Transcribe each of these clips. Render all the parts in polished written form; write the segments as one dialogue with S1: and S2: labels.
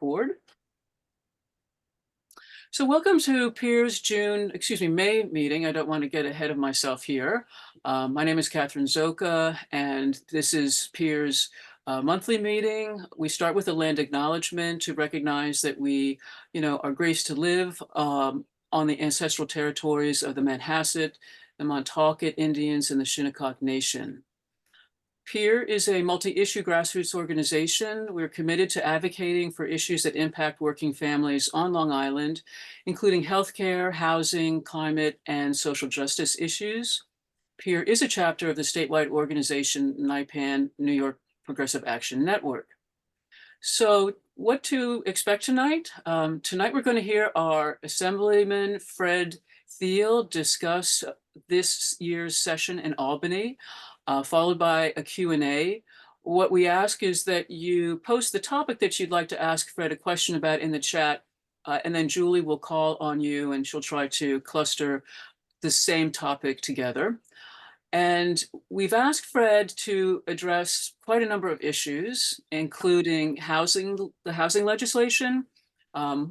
S1: record. So welcome to Peers May meeting. I don't want to get ahead of myself here. My name is Catherine Zoka, and this is Peers monthly meeting. We start with a land acknowledgement to recognize that we, are graced to live on the ancestral territories of the Manhasset, the Montaukett Indians, and the Shinnecock Nation. PEER is a multi-issue grassroots organization. We're committed to advocating for issues that impact working families on Long Island, including healthcare, housing, climate, and social justice issues. PEER is a chapter of the statewide organization NYPAN, New York Progressive Action Network. So what to expect tonight? Tonight we're going to hear our Assemblyman Fred Thiele discuss this year's session in Albany, followed by a Q&A. What we ask is that you post the topic that you'd like to ask Fred a question about in the chat, and then Julie will call on you and she'll try to cluster the same topic together. And we've asked Fred to address quite a number of issues, including the housing legislation,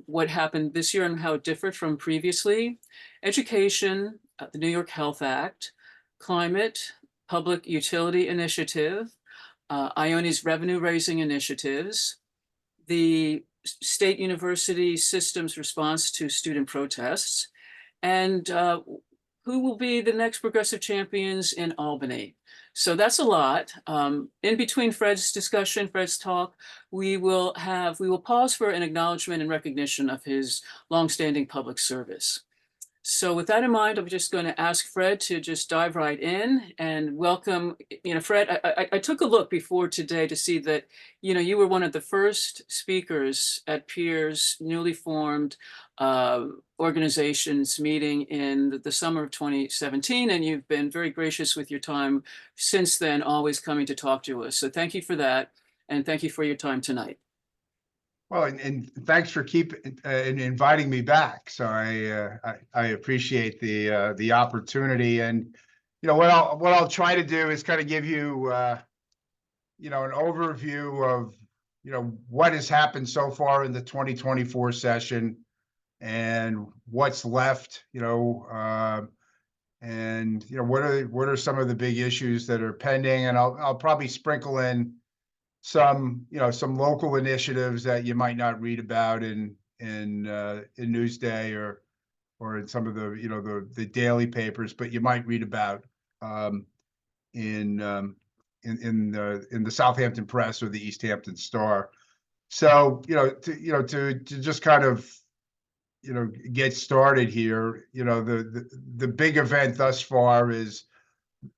S1: what happened this year and how it differed from previously, education, the New York Health Act, climate, Public Utility Initiative, Ione's revenue-raising initiatives, the state university system's response to student protests, and who will be the next progressive champions in Albany. So that's a lot. In between Fred's discussion, Fred's talk, we will pause for an acknowledgement and recognition of his longstanding public service. So with that in mind, I'm just going to ask Fred to just dive right in and welcome, Fred, I took a look before today to see that, you were one of the first speakers at PEER's newly formed organization's meeting in the summer of 2017, and you've been very gracious with your time since then, always coming to talk to us. So thank you for that, and thank you for your time tonight.
S2: Well, and thanks for inviting me back. So I appreciate the opportunity, and what I'll try to do is kind of give you an overview of what has happened so far in the 2024 session and what's left, and what are some of the big issues that are pending, and I'll probably sprinkle in some local initiatives that you might not read about in Newsday or in some of the daily papers, but you might read about in the Southampton Press or the East Hampton Star. So to just kind of get started here, the big event thus far is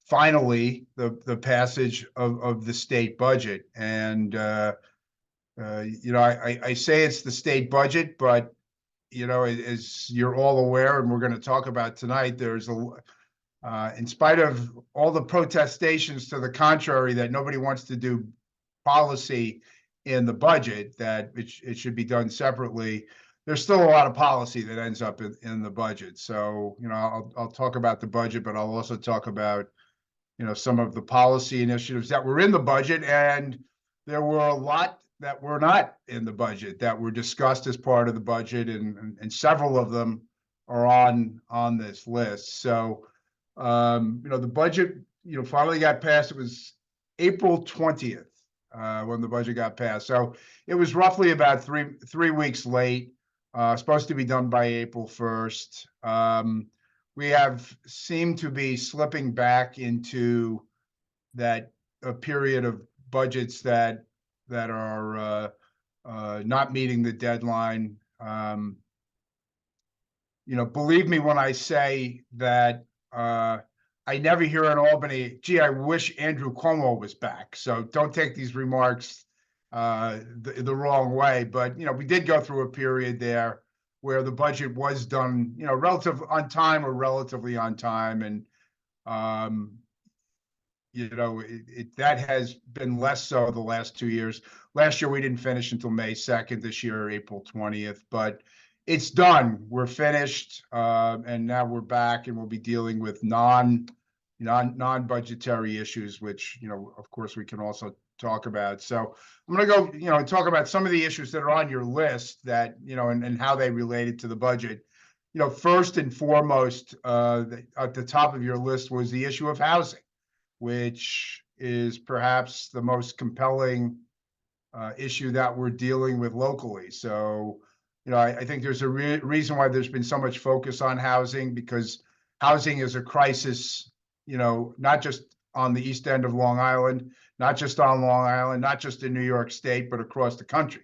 S2: finally the passage of the state budget. And I say it's the state budget, but as you're all aware, and we're going to talk about tonight, there's in spite of all the protestations to the contrary that nobody wants to do policy in the budget, that it should be done separately, there's still a lot of policy that ends up in the budget. So, I'll talk about the budget, but I'll also talk about, some of the policy initiatives that were in the budget. And there were a lot that were not in the budget that were discussed as part of the budget. And several of them are on this list. So, the budget, finally got passed. It was April 20th when the budget got passed. So it was roughly about three weeks late. Supposed to be done by April 1st. We have seemed to be slipping back into that period of budgets that are not meeting the deadline. Believe me when I say that I never hear in Albany, gee, I wish Andrew Cuomo was back. So don't take these remarks the wrong way, but we did go through a period there where the budget was done, relative on time or relatively on time, and that has been less so the last 2 years. Last year we didn't finish until May 2nd. This year April 20th, but it's done. We're finished, and now we're back, and we'll be dealing with non-budgetary issues, which of course we can also talk about. So I'm going to go, and talk about some of the issues that are on your list that, and how they related to the budget. First and foremost, at the top of your list was the issue of housing, which is perhaps the most compelling issue that we're dealing with locally. So, I think there's a reason why there's been so much focus on housing, because housing is a crisis, not just on the east end of Long Island, not just on Long Island, not just in New York State, but across the country.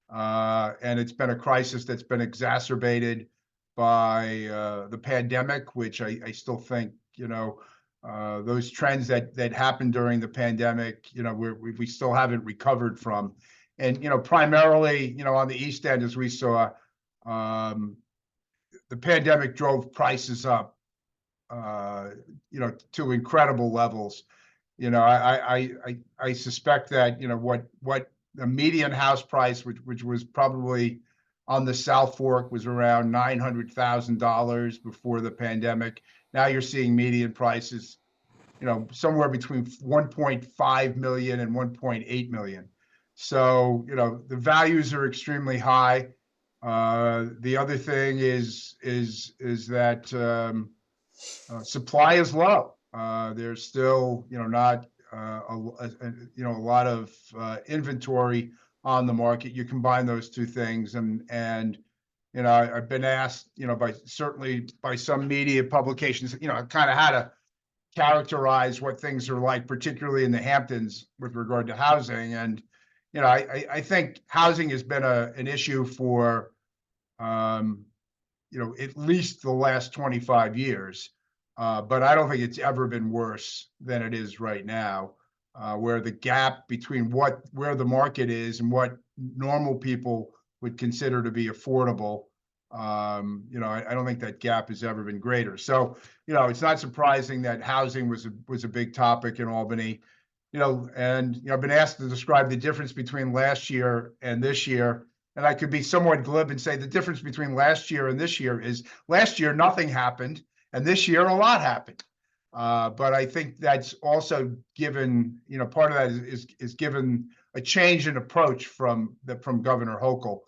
S2: And it's been a crisis that's been exacerbated by the pandemic, which I still think, those trends that happened during the pandemic, we still haven't recovered from. And, primarily, on the East End, as we saw, the pandemic drove prices up, to incredible levels. I suspect that, what the median house price, which was probably on the South Fork, was around $900,000 before the pandemic. Now you're seeing median prices, somewhere between 1.5 million and 1.8 million. So, the values are extremely high. The other thing is that supply is low. There's still, not a lot of inventory on the market. You combine those two things, and I've been asked, certainly by some media publications, kind of how to characterize what things are like, particularly in the Hamptons, with regard to housing. And I think housing has been an issue for at least the last 25 years. But I don't think it's ever been worse than it is right now, where the gap between where the market is and what normal people would consider to be affordable, I don't think that gap has ever been greater. So, it's not surprising that housing was a big topic in Albany. And I've been asked to describe the difference between last year and this year. And I could be somewhat glib and say the difference between last year and this year is last year nothing happened, and this year a lot happened. But I think that's also given, part of that is given a change in approach from Governor Hochul.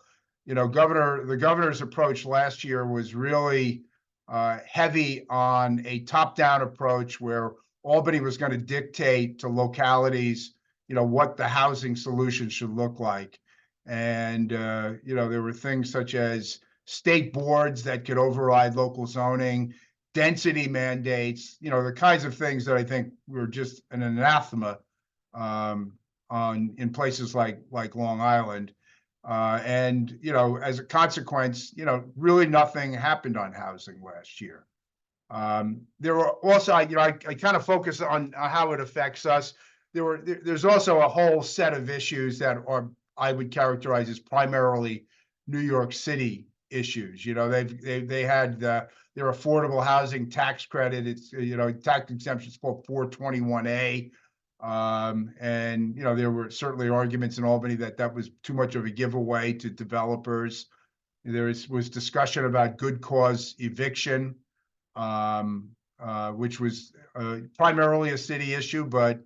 S2: The governor's approach last year was really heavy on a top-down approach, where Albany was going to dictate to localities, what the housing solution should look like. And, there were things such as state boards that could override local zoning, density mandates, the kinds of things that I think were just an anathema in places like Long Island. And, as a consequence, really nothing happened on housing last year. There were also, I kind of focus on how it affects us. There's also a whole set of issues that I would characterize as primarily New York City issues. They had their affordable housing tax credit. It's, tax exemption is called 421A. And, there were certainly arguments in Albany that was too much of a giveaway to developers. There was discussion about good cause eviction, which was primarily a city issue, but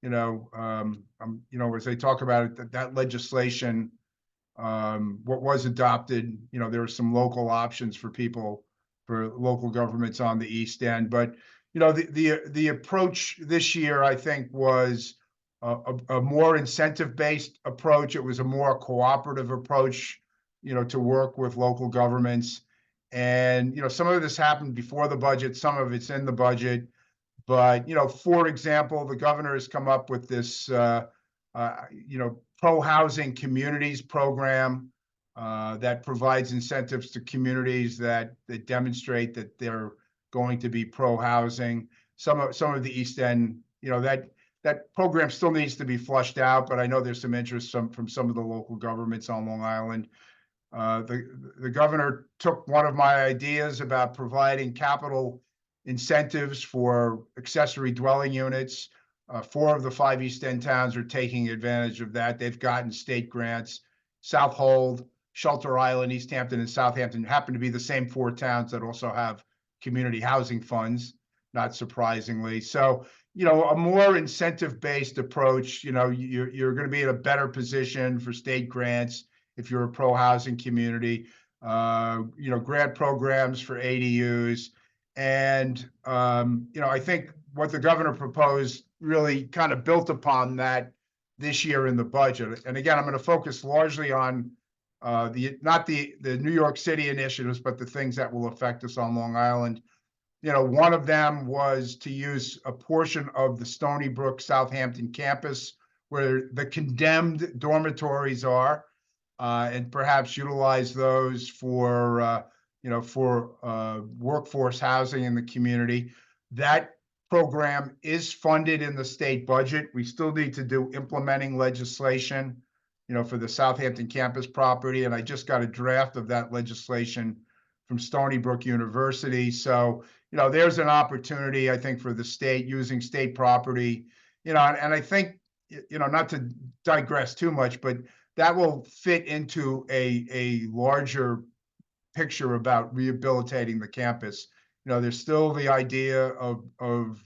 S2: as they talk about it, that legislation, what was adopted, there were some local options for local governments on the East End. But, the approach this year, I think, was a more incentive-based approach. It was a more cooperative approach, to work with local governments. And, some of this happened before the budget, some of it's in the budget. But, for example, the governor has come up with this, pro-housing communities program that provides incentives to communities that demonstrate that they're going to be pro-housing. Some of the East End, that program still needs to be flushed out, but I know there's some interest from some of the local governments on Long Island. The governor took one of my ideas about providing capital incentives for accessory dwelling units. 4 of the 5 East End towns are taking advantage of that. They've gotten state grants. South Hold, Shelter Island, East Hampton, and Southampton happen to be the same 4 towns that also have community housing funds, not surprisingly. So, a more incentive-based approach. You're going to be in a better position for state grants if you're a pro-housing community. Grant programs for ADUs. And, I think what the governor proposed really kind of built upon that this year in the budget. And again, I'm going to focus largely on not the New York City initiatives, but the things that will affect us on Long Island. One of them was to use a portion of the Stony Brook Southampton campus where the condemned dormitories are, and perhaps utilize those for workforce housing in the community. That program is funded in the state budget. We still need to do implementing legislation, for the Southampton campus property. And I just got a draft of that legislation from Stony Brook University. So, there's an opportunity, I think, for the state using state property, and I think, not to digress too much, but that will fit into a larger picture about rehabilitating the campus. There's still the idea of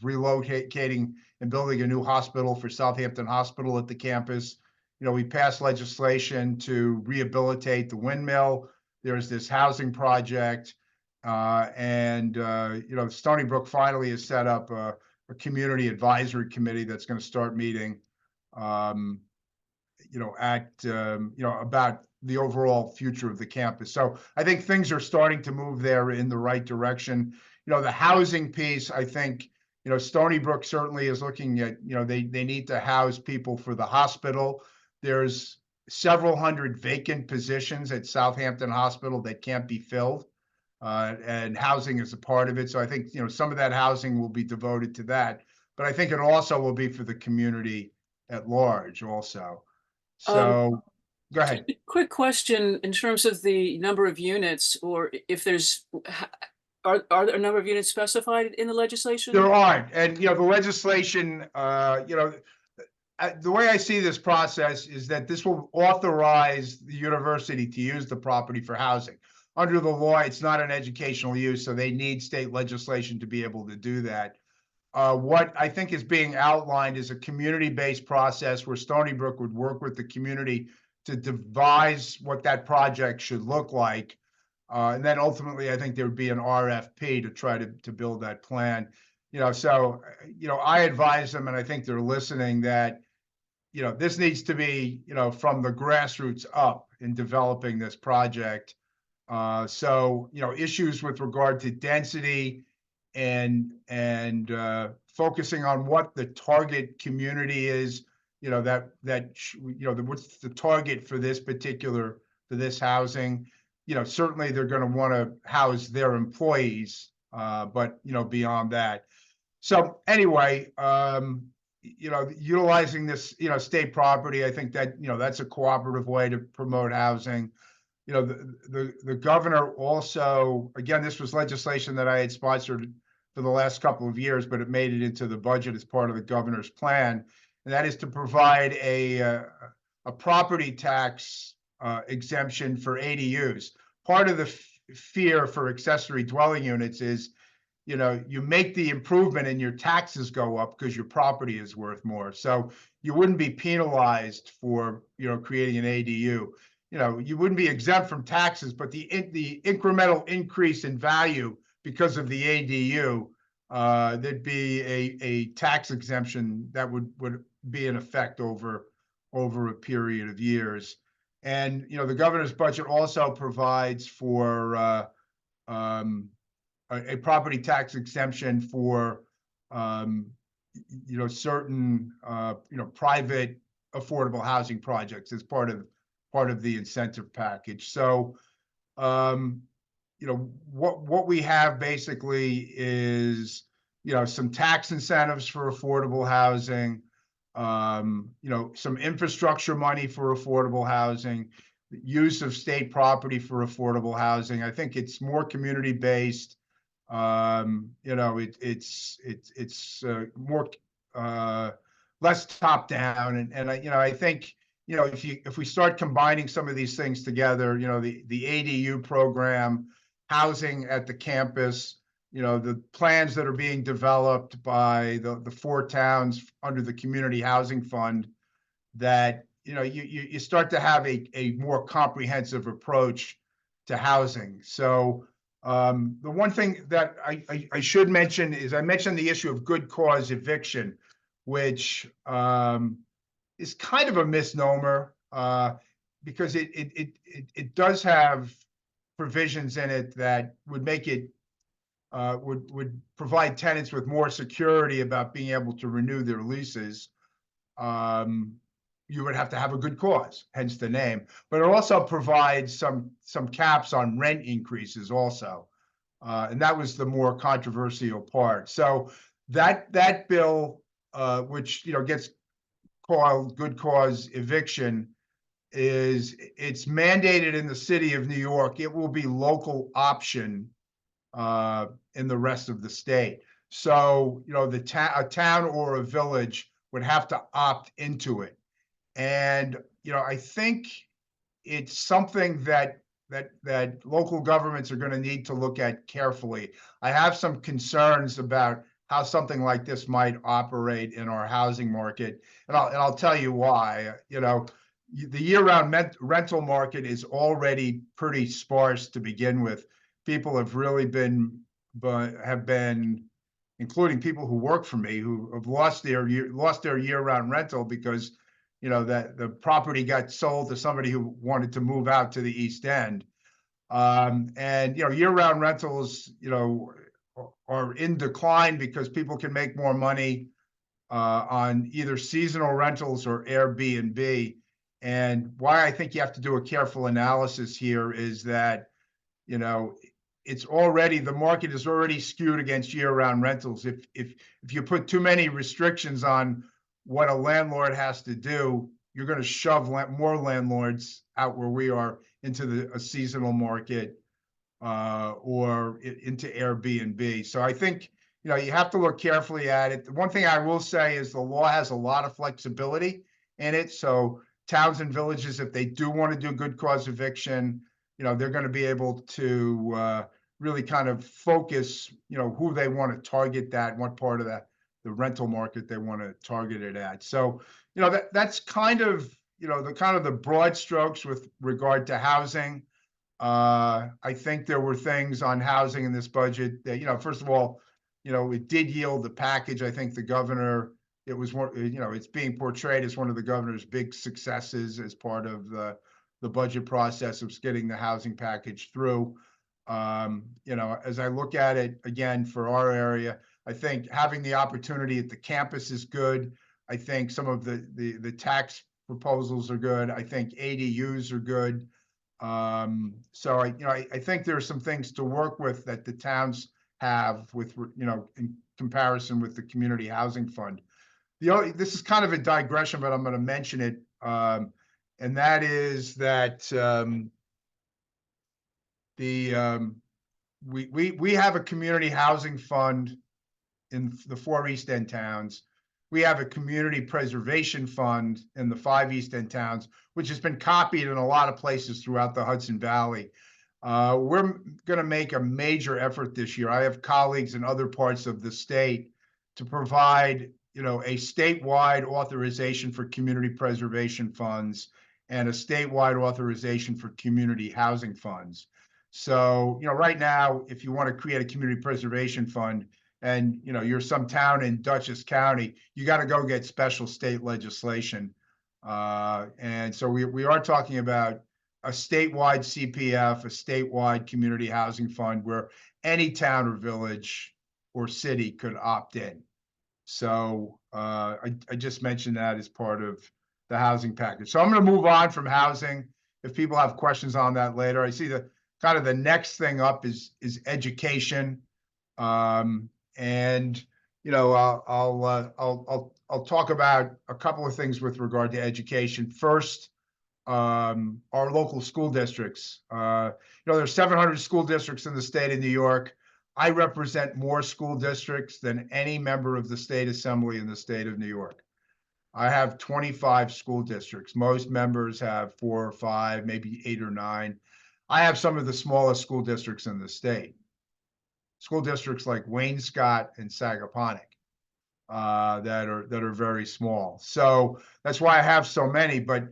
S2: relocating and building a new hospital for Southampton Hospital at the campus. We passed legislation to rehabilitate the windmill. There's this housing project. And Stony Brook finally has set up a community advisory committee that's going to start meeting, about the overall future of the campus. So I think things are starting to move there in the right direction. The housing piece, I think, Stony Brook certainly is looking at, they need to house people for the hospital. There's several hundred vacant positions at Southampton Hospital that can't be filled. And housing is a part of it. So I think, some of that housing will be devoted to that. But I think it also will be for the community at large also. So go ahead.
S1: Quick question in terms of the number of units, or if there's, are there a number of units specified in the legislation?
S2: There aren't. And, the legislation, the way I see this process is that this will authorize the university to use the property for housing. Under the law, it's not an educational use, so they need state legislation to be able to do that. What I think is being outlined is a community-based process where Stony Brook would work with the community to devise what that project should look like. And then ultimately, I think there would be an RFP to try to build that plan. So, I advise them, and I think they're listening, that, this needs to be, from the grassroots up in developing this project. So, issues with regard to density and focusing on what the target community is, what's the target for this housing. Certainly they're going to want to house their employees, but, beyond that. So anyway, utilizing this, state property, I think that, that's a cooperative way to promote housing. The governor also, again, this was legislation that I had sponsored for the last couple of years, but it made it into the budget as part of the governor's plan. And that is to provide a property tax exemption for ADUs. Part of the fear for accessory dwelling units is, you make the improvement and your taxes go up because your property is worth more. So you wouldn't be penalized for, creating an ADU. You wouldn't be exempt from taxes, but the incremental increase in value because of the ADU, there'd be a tax exemption that would be in effect over a period of years. And, the governor's budget also provides for a property tax exemption for, certain, private affordable housing projects as part of the incentive package. So, what we have basically is, some tax incentives for affordable housing, some infrastructure money for affordable housing, use of state property for affordable housing. I think it's more community-based. It's more less top-down, and I think, if we start combining some of these things together, the ADU program, housing at the campus, the plans that are being developed by the four towns under the Community Housing Fund, that, you start to have a more comprehensive approach to housing. So the one thing that I should mention is I mentioned the issue of good cause eviction, which is kind of a misnomer because it does have provisions in it that would make it would provide tenants with more security about being able to renew their leases. You would have to have a good cause, hence the name. But it also provides some caps on rent increases also, and that was the more controversial part. So that bill, which gets called good cause eviction, it's mandated in the city of New York. It will be local option in the rest of the state. So, a town or a village would have to opt into it. And, I think it's something that local governments are going to need to look at carefully. I have some concerns about how something like this might operate in our housing market, and I'll tell you why. The year-round rental market is already pretty sparse to begin with. People have really been, including people who work for me, who have lost their year-round rental because that the property got sold to somebody who wanted to move out to the East End. And year-round rentals are in decline because people can make more money on either seasonal rentals or Airbnb. And why I think you have to do a careful analysis here is that the market is already skewed against year-round rentals. If you put too many restrictions on what a landlord has to do, you're going to shove more landlords out where we are into a seasonal market or into Airbnb. So I think you have to look carefully at it. The one thing I will say is the law has a lot of flexibility in it. So towns and villages, if they do want to do good cause eviction, they're going to be able to really kind of focus, who they want to target that, what part of the rental market they want to target it at. So, that's kind of, the broad strokes with regard to housing. I think there were things on housing in this budget that, first of all, it did yield the package. I think the governor, it was one, it's being portrayed as one of the governor's big successes as part of the budget process of getting the housing package through. As I look at it again for our area, I think having the opportunity at the campus is good. I think some of the tax proposals are good. I think ADUs are good. So I think there are some things to work with that the towns have with, in comparison with the Community Housing Fund. This is kind of a digression, but I'm going to mention it. And that is that we have a community housing fund in the 4 East End towns. We have a community preservation fund in the 5 East End towns, which has been copied in a lot of places throughout the Hudson Valley. We're going to make a major effort this year. I have colleagues in other parts of the state to provide, a statewide authorization for community preservation funds and a statewide authorization for community housing funds. So, right now, if you want to create a community preservation fund and, you're some town in Dutchess County, you got to go get special state legislation. And so we are talking about a statewide CPF, a statewide community housing fund where any town or village or city could opt in. So I just mentioned that as part of the housing package. So I'm going to move on from housing. If people have questions on that later, I see the kind of the next thing up is education. And I'll talk about a couple of things with regard to education. First, our local school districts. There's 700 school districts in the state of New York. I represent more school districts than any member of the state assembly in the state of New York. I have 25 school districts. Most members have 4 or 5, maybe 8 or 9. I have some of the smallest school districts in the state. school districts like Waynescott and Sagaponack that are very small. So that's why I have so many. But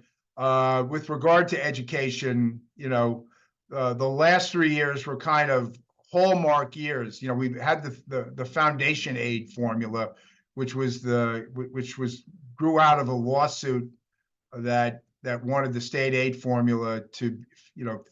S2: with regard to education, the last 3 years were kind of hallmark years. We've had the foundation aid formula, which grew out of a lawsuit that wanted the state aid formula to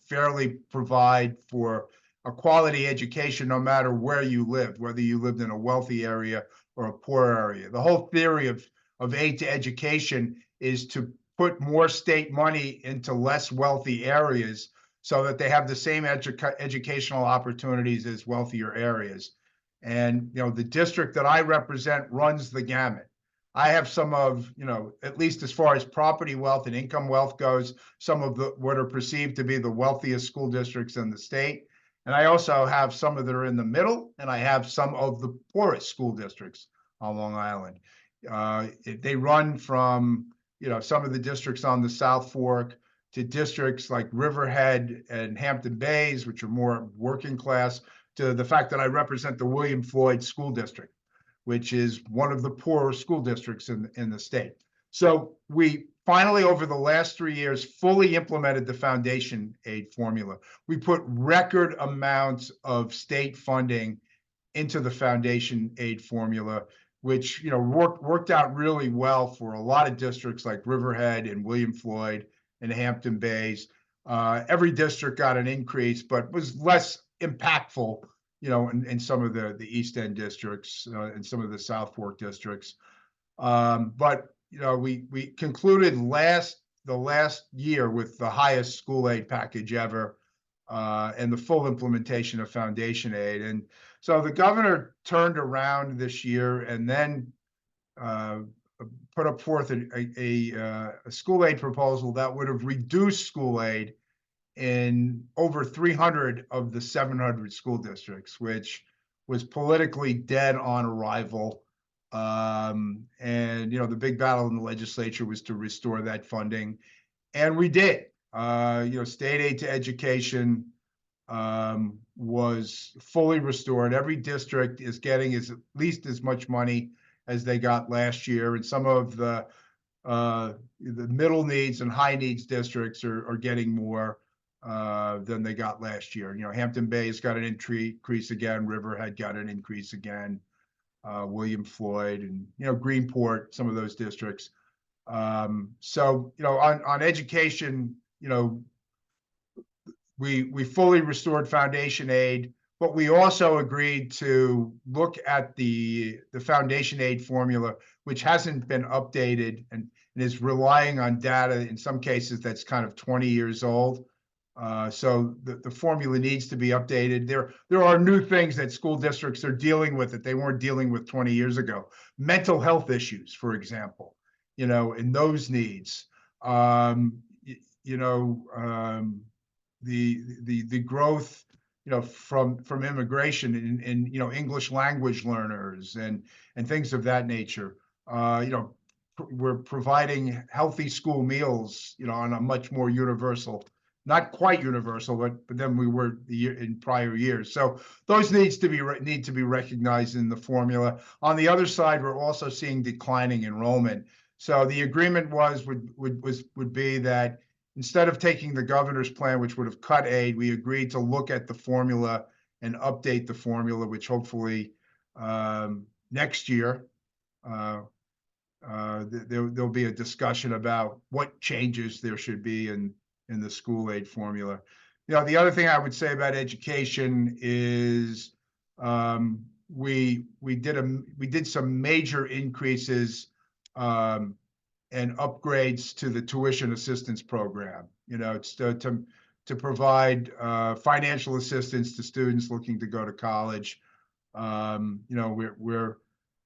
S2: fairly provide for a quality education no matter where you lived, whether you lived in a wealthy area or a poor area. The whole theory of aid to education is to put more state money into less wealthy areas so that they have the same educational opportunities as wealthier areas. And the district that I represent runs the gamut. I have some of, at least as far as property wealth and income wealth goes, some of what are perceived to be the wealthiest school districts in the state. And I also have some that are in the middle, and I have some of the poorest school districts on Long Island. They run from, some of the districts on the South Fork to districts like Riverhead and Hampton Bays, which are more working class, to the fact that I represent the William Floyd School District, which is one of the poorer school districts in the state. So we finally, over the last 3 years, fully implemented the foundation aid formula. We put record amounts of state funding into the foundation aid formula, which worked out really well for a lot of districts like Riverhead and William Floyd and Hampton Bays. Every district got an increase, but was less impactful in some of the East End districts and some of the South Fork districts. But we concluded the last year with the highest school aid package ever, and the full implementation of foundation aid. And so the governor turned around this year and then put up forth a school aid proposal that would have reduced school aid in over 300 of the 700 school districts, which was politically dead on arrival. And the big battle in the legislature was to restore that funding, and we did. State aid to education was fully restored. Every district is getting at least as much money as they got last year, and some of the middle needs and high needs districts are getting more than they got last year. Hampton Bays got an increase again. Riverhead got an increase again. William Floyd and Greenport, some of those districts. So on education, we fully restored foundation aid, but we also agreed to look at the foundation aid formula, which hasn't been updated and is relying on data in some cases that's kind of 20 years old. So the formula needs to be updated. There are new things that school districts are dealing with that they weren't dealing with 20 years ago. Mental health issues, for example, and those needs. The growth, from immigration and English language learners and things of that nature. We're providing healthy school meals, on a much more universal, not quite universal, but then we were in prior years. So those need to be recognized in the formula. On the other side, we're also seeing declining enrollment. So the agreement would be that instead of taking the governor's plan, which would have cut aid, we agreed to look at the formula and update the formula, which hopefully next year there'll be a discussion about what changes there should be in the school aid formula. The other thing I would say about education is we did some major increases and upgrades to the tuition assistance program. It's to provide financial assistance to students looking to go to college. We're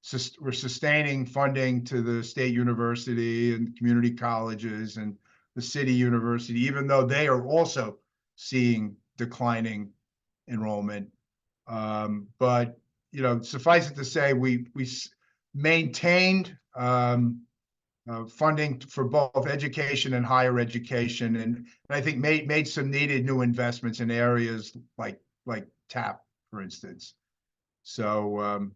S2: sustaining funding to the state university and community colleges and the city university, even though they are also seeing declining enrollment. But suffice it to say, we maintained funding for both education and higher education, and I think made some needed new investments in areas like TAP, for instance. So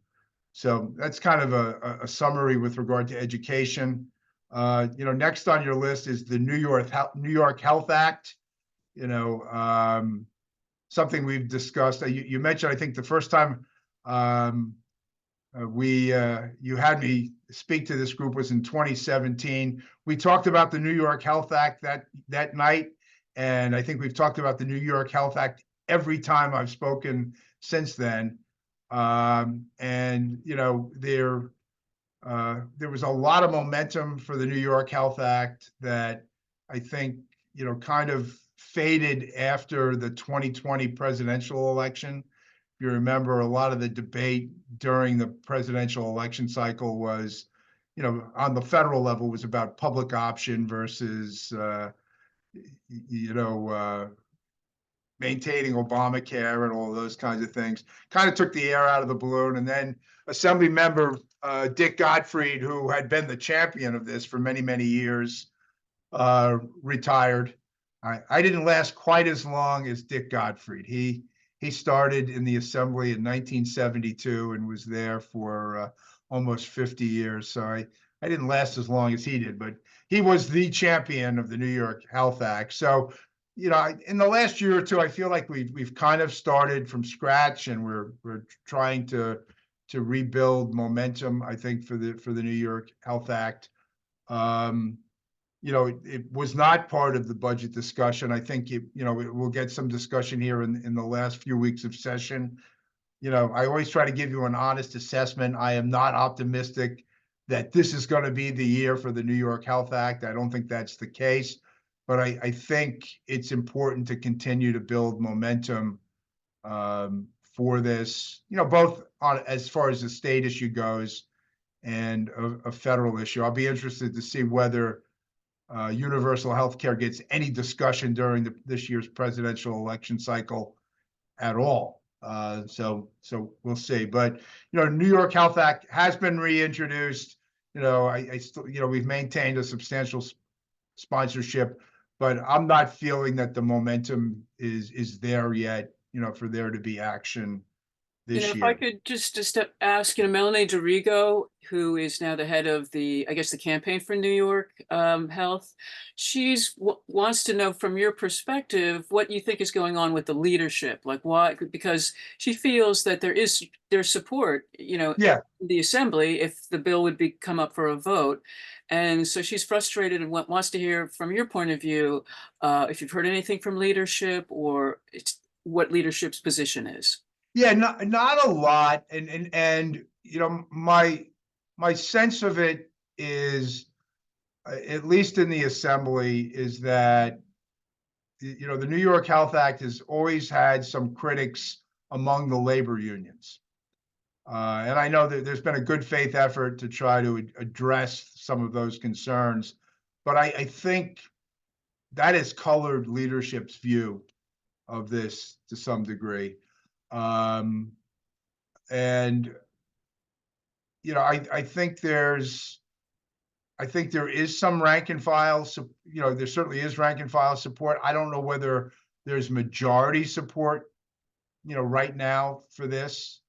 S2: that's kind of a summary with regard to education. Next on your list is the New York Health Act. Something we've discussed. You mentioned, I think, the first time you had me speak to this group was in 2017. We talked about the New York Health Act that night, and I think we've talked about the New York Health Act every time I've spoken since then. There was a lot of momentum for the New York Health Act that I think kind of faded after the 2020 presidential election. If you remember, a lot of the debate during the presidential election cycle was, on the federal level, was about public option versus, maintaining Obamacare and all of those kinds of things. Kind of took the air out of the balloon. And then Assemblymember Dick Gottfried, who had been the champion of this for many, many years, retired. I didn't last quite as long as Dick Gottfried. He started in the Assembly in 1972 and was there for almost 50 years. So I didn't last as long as he did, but he was the champion of the New York Health Act. So, in the last year or two, I feel like we've kind of started from scratch, and we're trying to rebuild momentum, I think, for the New York Health Act. It was not part of the budget discussion. I think we'll get some discussion here in the last few weeks of session. I always try to give you an honest assessment. I am not optimistic that this is going to be the year for the New York Health Act. I don't think that's the case, but I think it's important to continue to build momentum for this, both on as far as the state issue goes and a federal issue. I'll be interested to see whether universal health care gets any discussion during this year's presidential election cycle at all. So we'll see. But New York Health Act has been reintroduced. I still, we've maintained a substantial sponsorship, but I'm not feeling that the momentum is there yet. For there to be action this year.
S1: If I could just ask, Melanie Dorigo, who is now the head of the campaign for New York Health, wants to know from your perspective what you think is going on with the leadership. Like, why? Because she feels that there's support, in the Assembly if the bill would come up for a vote. And so she's frustrated and wants to hear from your point of view, if you've heard anything from leadership or what leadership's position is.
S2: Yeah, not a lot, and my sense of it is, at least in the Assembly, is that the New York Health Act has always had some critics among the labor unions, and I know that there's been a good faith effort to try to address some of those concerns, but I think that has colored leadership's view of this to some degree. I think there is some rank and file, there certainly is rank and file support. I don't know whether there's majority support, right now for this.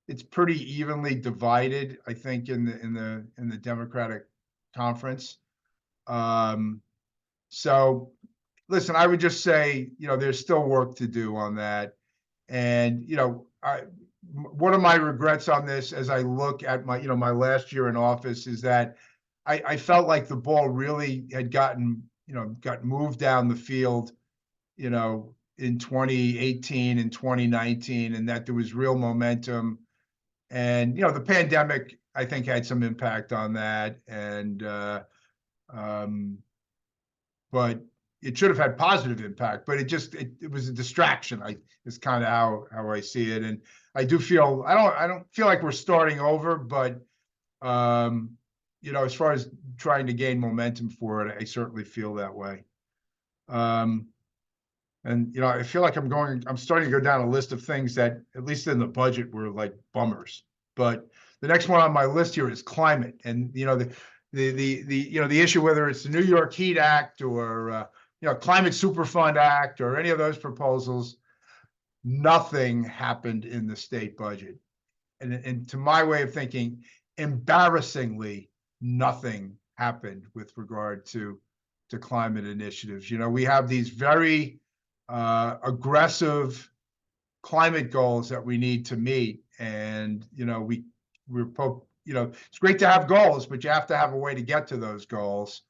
S2: It's pretty evenly divided, I think, in the Democratic conference. So listen, I would just say, there's still work to do on that. And, one of my regrets on this, as I look at my last year in office, is that I felt like the ball really had got moved down the field, in 2018 and 2019, and that there was real momentum. And, the pandemic, I think, had some impact on that. And, but it should have had positive impact, but it was a distraction. Is kind of how I see it. And I don't feel like we're starting over, but as far as trying to gain momentum for it, I certainly feel that way. And I feel like I'm starting to go down a list of things that, at least in the budget, were like bummers. But the next one on my list here is climate, and the issue, whether it's the New York Heat Act or Climate Superfund Act or any of those proposals, nothing happened in the state budget. and to my way of thinking, embarrassingly, nothing happened with regard to climate initiatives. You know, we have these very aggressive climate goals that we need to meet, and you know, you know, it's great to have goals, but you have to have a way to get to those goals.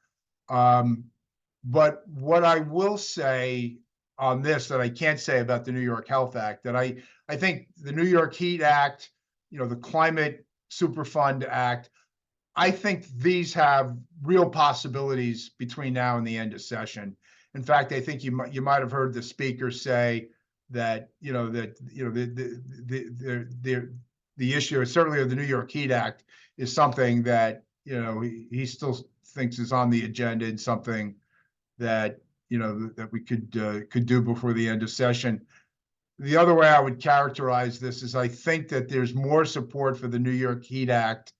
S2: But what I will say on this that I can't say about the New York Health Act, that I think the New York Heat Act, you know, the Climate Superfund Act, I think these have real possibilities between now and the end of session. In fact, I think you might have heard the speaker say that, you know, the issue, certainly of the New York Heat Act, is something that, you know, he still thinks is on the agenda, and something that, you know, that we could do before the end of session. The other way I would characterize this is I think that there's more support for the New York Heat Act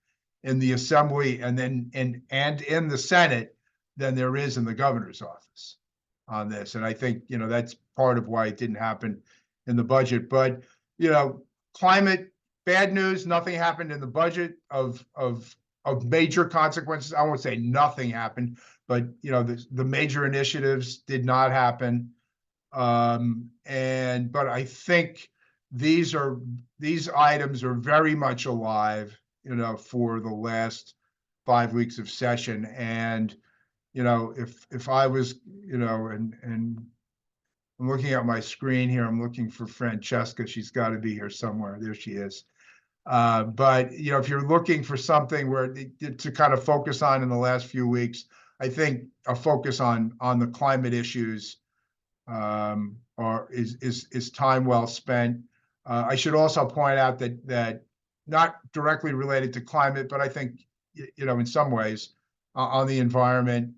S2: in the Assembly and in the Senate than there is in the governor's office on this. And I think, you know, that's part of why it didn't happen in the budget. But, you know, climate, bad news, nothing happened in the budget of major consequences. I won't say nothing happened, but, you know, the major initiatives did not happen. But I think these items are very much alive, you know, for the last 5 weeks of session. And, you know, if I was, you know, and I'm looking at my screen here, I'm looking for Francesca. She's got to be here somewhere. There she is. But, you know, if you're looking for something where to kind of focus on in the last few weeks, I think a focus on the climate issues is time well spent. I should also point out that not directly related to climate, but I think, you know, in some ways on the environment,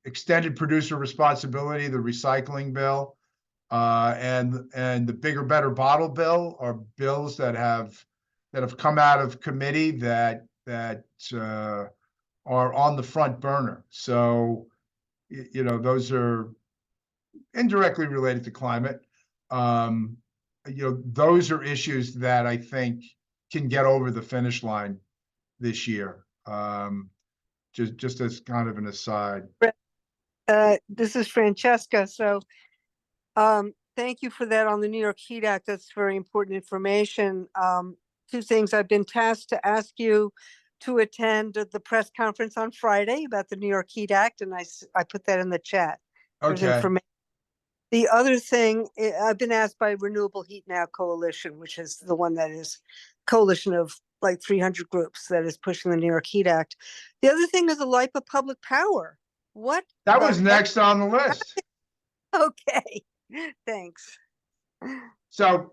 S2: extended producer responsibility, the recycling bill, and the bigger, better bottle bill are bills that have come out of committee that are on the front burner. So, you know, those are indirectly related to climate. You know, those are issues that I think can get over the finish line this year. Just as kind of an aside.
S3: This is Francesca. So thank you for that on the New York Heat Act. That's very important information. Two things. I've been tasked to ask you to attend the press conference on Friday about the New York Heat Act, and I put that in the chat. There's information. The other thing, I've been asked by Renewable Heat Now Coalition, which is the one that is coalition of like 300 groups that is pushing the New York Heat Act. The other thing is the LIPA Public Power. What?
S2: That was next on the list.
S3: Okay, thanks.
S2: So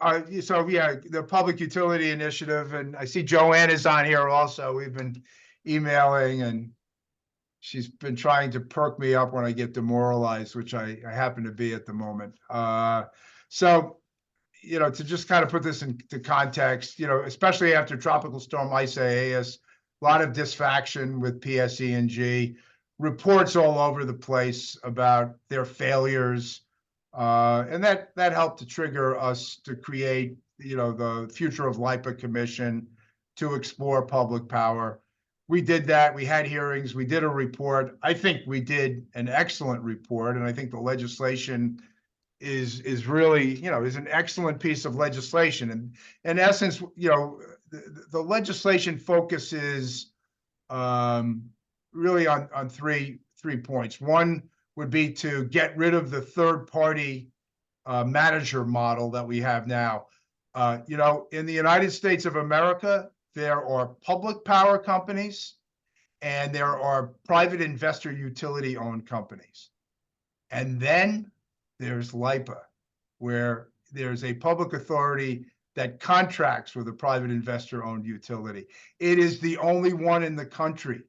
S2: yeah, the Public Utility Initiative, and I see Joanne is on here also. We've been emailing, and she's been trying to perk me up when I get demoralized, which I happen to be at the moment. So, you know, to just kind of put this into context, you know, especially after Tropical Storm Isaias, a lot of disfaction with PSE&G, reports all over the place about their failures. And that helped to trigger us to create, you know, the Future of LIPA Commission to explore public power. We did that. We had hearings. We did a report. I think we did an excellent report, and I think the legislation is really, you know, is an excellent piece of legislation. And in essence, you know, the legislation focuses really on three points. One would be to get rid of the third-party manager model that we have now. You know, in the United States of America, there are public power companies and there are private investor utility-owned companies. And then there's LIPA, where there's a public authority that contracts with a private investor-owned utility. It is the only one in the country,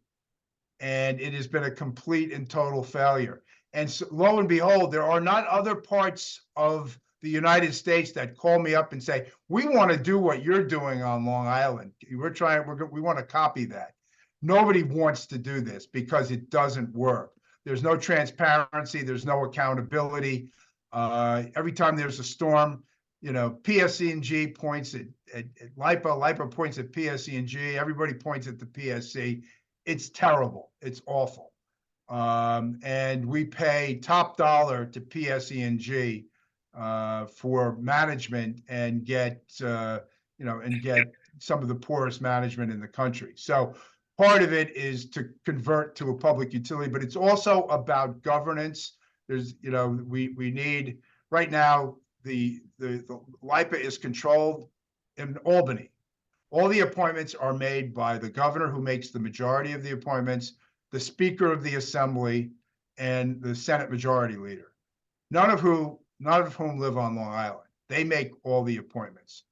S2: and it has been a complete and total failure. And so, lo and behold, there are not other parts of the United States that call me up and say, we want to do what you're doing on Long Island. We want to copy that. Nobody wants to do this because it doesn't work. There's no transparency. There's no accountability. Every time there's a storm, you know, PSC&G points at LIPA, LIPA points at PSC&G, everybody points at the PSC. It's terrible. It's awful. And we pay top dollar to PSC&G for management and get, you know, and get some of the poorest management in the country. So part of it is to convert to a public utility, but it's also about governance. There's, you know, we need, right now, the LIPA is controlled in Albany. All the appointments are made by the governor, who makes the majority of the appointments, the Speaker of the Assembly, and the Senate Majority Leader. None of whom live on Long Island. They make all the appointments.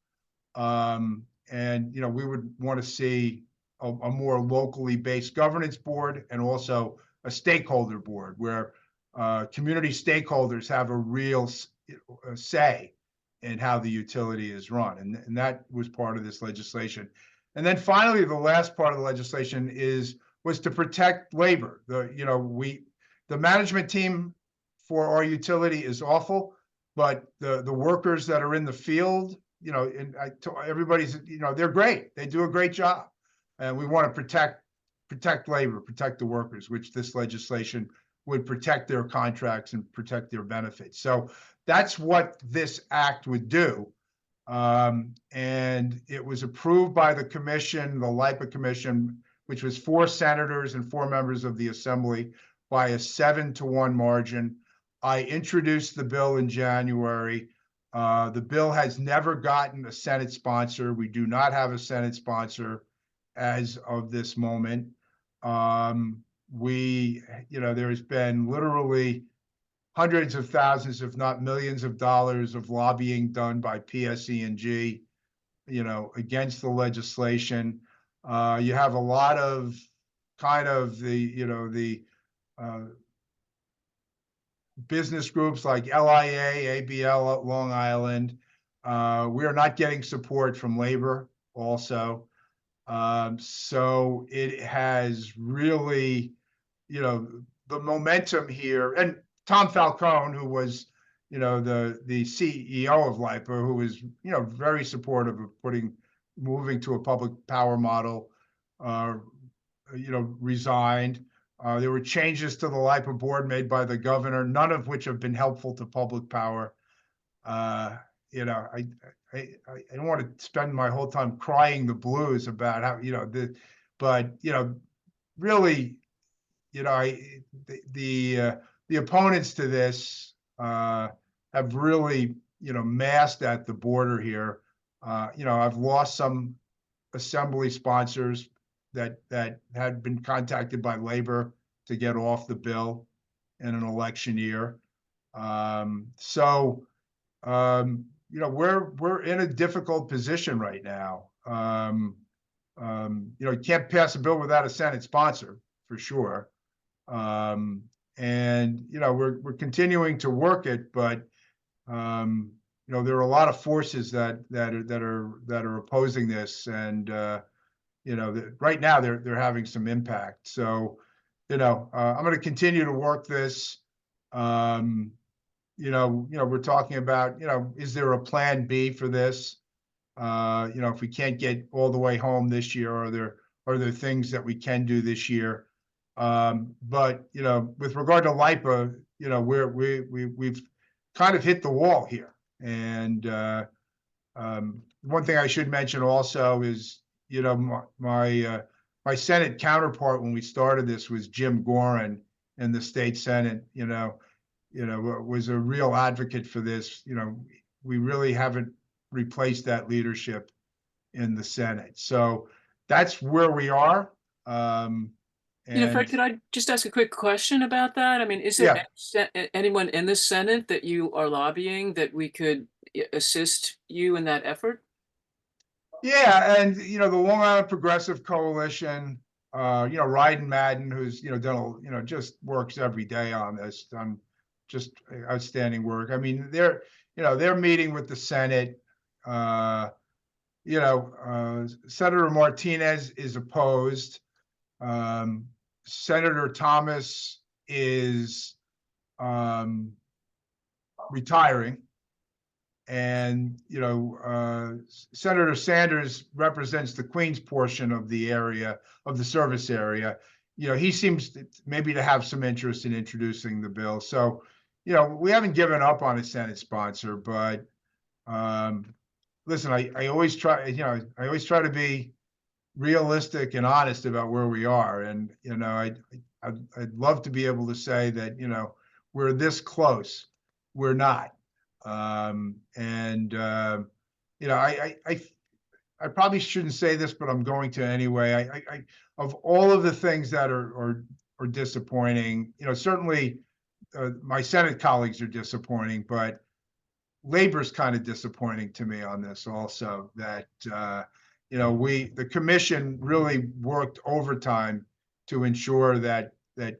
S2: And you know, we would want to see a more locally based governance board, and also a stakeholder board where community stakeholders have a real say in how the utility is run. And that was part of this legislation. And then finally, the last part of the legislation was to protect labor. The management team for our utility is awful, but the workers that are in the field, you know, and everybody's, you know, they're great. They do a great job. And we want to protect labor, protect the workers, which this legislation would protect their contracts and protect their benefits. So that's what this act would do. And it was approved by the commission, the LIPA commission, which was 4 senators and 4 members of the assembly, by a 7-to-1 margin. I introduced the bill in January. The bill has never gotten a Senate sponsor. We do not have a Senate sponsor as of this moment. You know, there's been literally hundreds of thousands, if not millions of dollars of lobbying done by PSC&G, you know, against the legislation. You have a lot of kind of the business groups like LIA, ABL at Long Island. We are not getting support from labor also. So it has really, you know, the momentum here. And Tom Falcone, who was, you know, the CEO of LIPA, who was, you know, very supportive of moving to a public power model, you know, resigned. There were changes to the LIPA board made by the governor, none of which have been helpful to public power. You know, I don't want to spend my whole time crying the blues about how, you know, but, you know, really, you know, the opponents to this have really, you know, massed at the border here. You know, I've lost some assembly sponsors that had been contacted by labor to get off the bill in an election year. You know, we're in a difficult position right now. You know, you can't pass a bill without a Senate sponsor, for sure. And you know, we're continuing to work it, but you know, there are a lot of forces that are opposing this, and you know, right now they're having some impact. So, you know, I'm going to continue to work this. You know, we're talking about, you know, is there a plan B for this? You know, if we can't get all the way home this year, are there things that we can do this year? But you know, with regard to LIPA, you know, we've kind of hit the wall here. And one thing I should mention also is, you know, my Senate counterpart when we started this was Jim Gorin in the state Senate. You know, was a real advocate for this. You know, we really haven't replaced that leadership in the Senate. So that's where we are.
S1: You know, Fred, could I just ask a quick question about that? I mean, is there anyone in the Senate that you are lobbying that we could assist you in that effort?
S2: Yeah, and you know, the Long Island Progressive Coalition, you know, Ryden Madden, who's, you know, done, you know, just works every day on this, on just outstanding work. I mean, they're meeting with the Senate. You know, Senator Martinez is opposed. Senator Thomas is retiring. And, Senator Sanders represents the Queens portion of the area, of the service area. He seems maybe to have some interest in introducing the bill. So, we haven't given up on a Senate sponsor, but listen, I always try, I always try to be realistic and honest about where we are. And, I'd love to be able to say that, we're this close. We're not. I probably shouldn't say this, but I'm going to anyway. Of all of the things that are disappointing, certainly my Senate colleagues are disappointing, but labor's kind of disappointing to me on this also. That the commission really worked overtime to ensure that the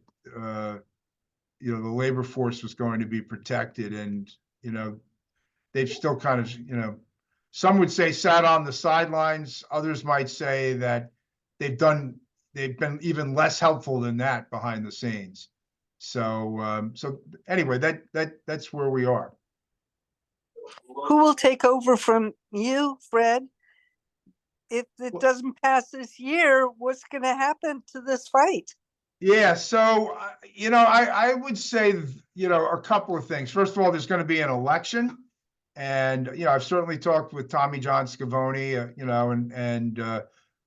S2: labor force was going to be protected, and they've still kind of, some would say sat on the sidelines. Others might say that they've been even less helpful than that behind the scenes. So anyway, that's where we are.
S3: Who will take over from you, Fred? If it doesn't pass this year, what's going to happen to this fight?
S2: Yeah, so, I would say, a couple of things. First of all, there's going to be an election. And, I've certainly talked with Tommy John Scavone,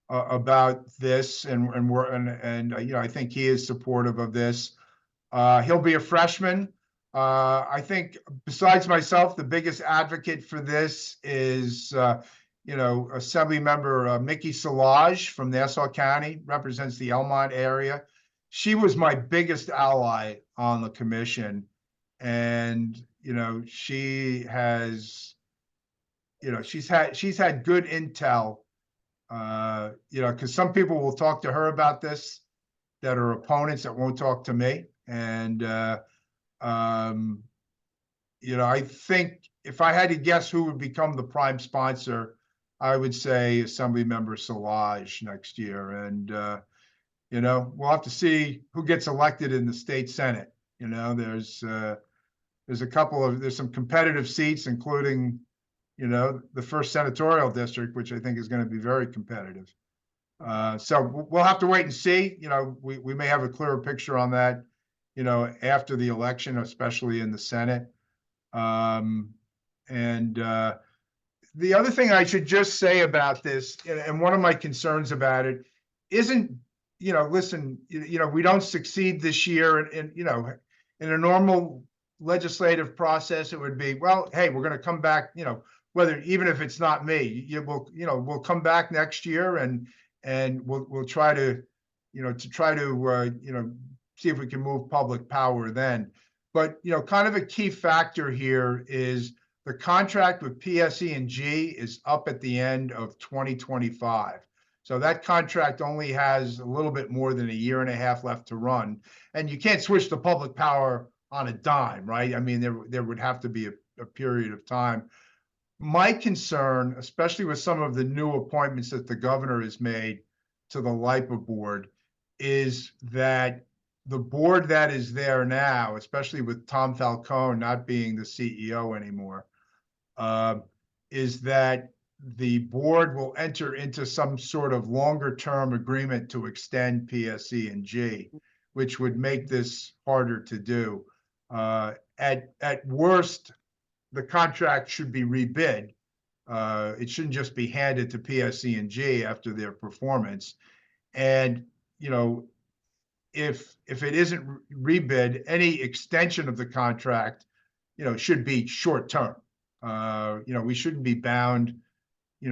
S2: about this, and I think he is supportive of this. He'll be a freshman. I think besides myself, the biggest advocate for this is, Assemblymember Mickey Solage from Nassau County, represents the Elmont area. She was my biggest ally on the commission. And, she has, she's had good intel, because some people will talk to her about this that are opponents that won't talk to me. And, I think if I had to guess who would become the prime sponsor, I would say Assemblymember Solage next year. And, we'll have to see who gets elected in the state Senate. There's some competitive seats, including, the first senatorial district, which I think is going to be very competitive. So we'll have to wait and see. We may have a clearer picture on that, after the election, especially in the Senate. The other thing I should just say about this, and one of my concerns about it, isn't, listen, we don't succeed this year, and in a normal legislative process, it would be, well, hey, we're going to come back, even if it's not me, we'll come back next year, and we'll try to, see if we can move public power then. But, kind of a key factor here is the contract with PSE&G is up at the end of 2025. So that contract only has a little bit more than a year and a half left to run. And you can't switch to public power on a dime, right? I mean, there would have to be a period of time. My concern, especially with some of the new appointments that the governor has made to the LIPA board, is that the board that is there now, especially with Tom Falcone not being the CEO anymore, is that the board will enter into some sort of longer-term agreement to extend PSE&G, which would make this harder to do. At worst, the contract should be rebid. It shouldn't just be handed to PSE&G after their performance. And, if it isn't rebid, any extension of the contract, should be short-term. We shouldn't be bound,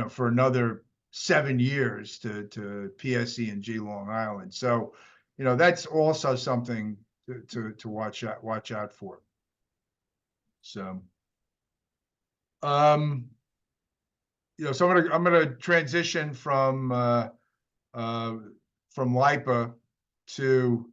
S2: for another 7 years to PSE&G Long Island. So, that's also something to watch out for. So, so I'm gonna transition from LIPA to,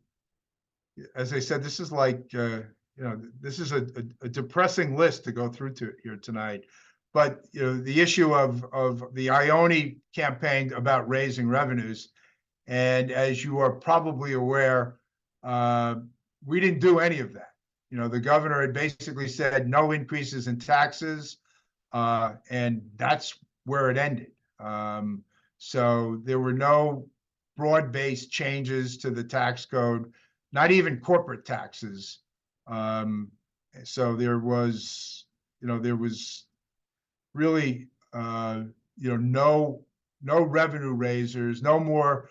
S2: as I said, this is like this is a depressing list to go through here tonight. But the issue of the Ione campaign about raising revenues, and as you are probably aware, we didn't do any of that. The governor had basically said no increases in taxes. And that's where it ended. So there were no broad-based changes to the tax code, not even corporate taxes. So there was really, no revenue raisers, no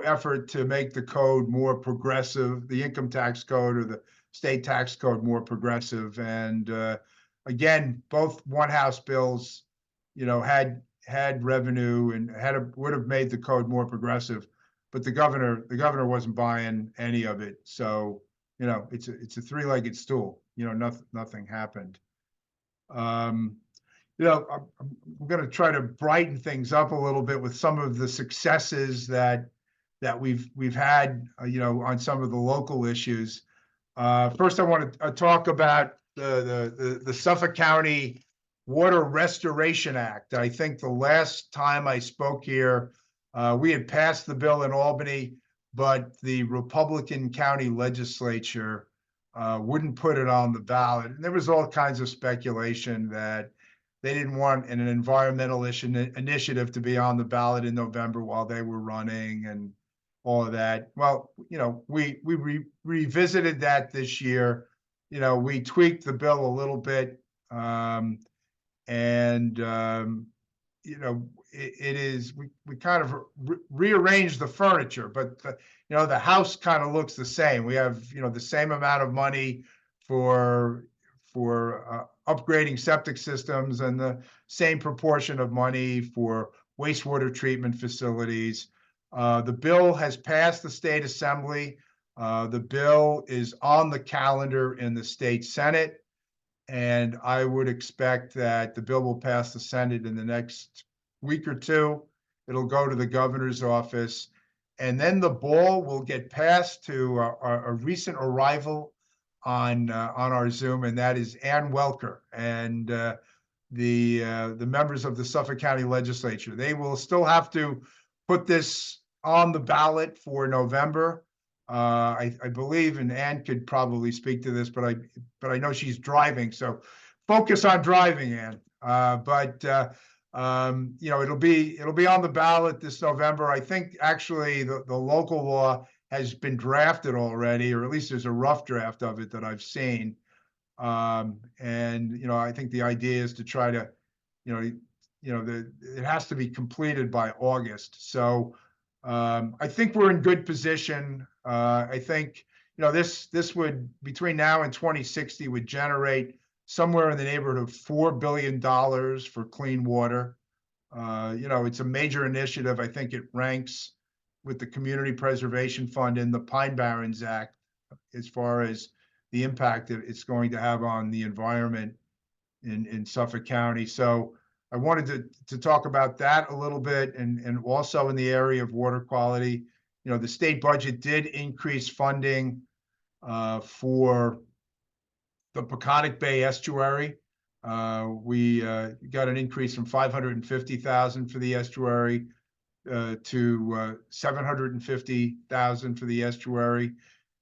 S2: effort to make the code more progressive, the income tax code or the state tax code more progressive. And again, both one house bills, had revenue and would have made the code more progressive, but the governor wasn't buying any of it. So, it's a three-legged stool. Nothing happened. I'm going to try to brighten things up a little bit with some of the successes that we've had, on some of the local issues. First, I want to talk about the Suffolk County Water Restoration Act. I think the last time I spoke here, we had passed the bill in Albany, but the Republican county legislature wouldn't put it on the ballot. And there was all kinds of speculation that they didn't want an environmental initiative to be on the ballot in November while they were running and all of that. Well, we revisited that this year. We tweaked the bill a little bit. We kind of rearranged the furniture, but the house kind of looks the same. We have, the same amount of money for upgrading septic systems and the same proportion of money for wastewater treatment facilities. The bill has passed the state assembly. The bill is on the calendar in the state Senate. And I would expect that the bill will pass the Senate in the next week or two. It'll go to the governor's office. And then the ball will get passed to a recent arrival on our Zoom, and that is Ann Welker and the members of the Suffolk County Legislature. They will still have to put this on the ballot for November. I believe, and Ann could probably speak to this, but I know she's driving, so focus on driving, Ann. It'll be on the ballot this November. I think actually the local law has been drafted already, or at least there's a rough draft of it that I've seen. I think the idea is to try to, it has to be completed by August. So I think we're in good position. I think, this would, between now and 2060, would generate somewhere in the neighborhood of $4 billion for clean water. It's a major initiative. I think it ranks with the Community Preservation Fund and the Pine Barrens Act as far as the impact that it's going to have on the environment in Suffolk County. So I wanted to talk about that a little bit, and also in the area of water quality. The state budget did increase funding for the Peconic Bay estuary. We got an increase from $550,000 for the estuary to $750,000 for the estuary.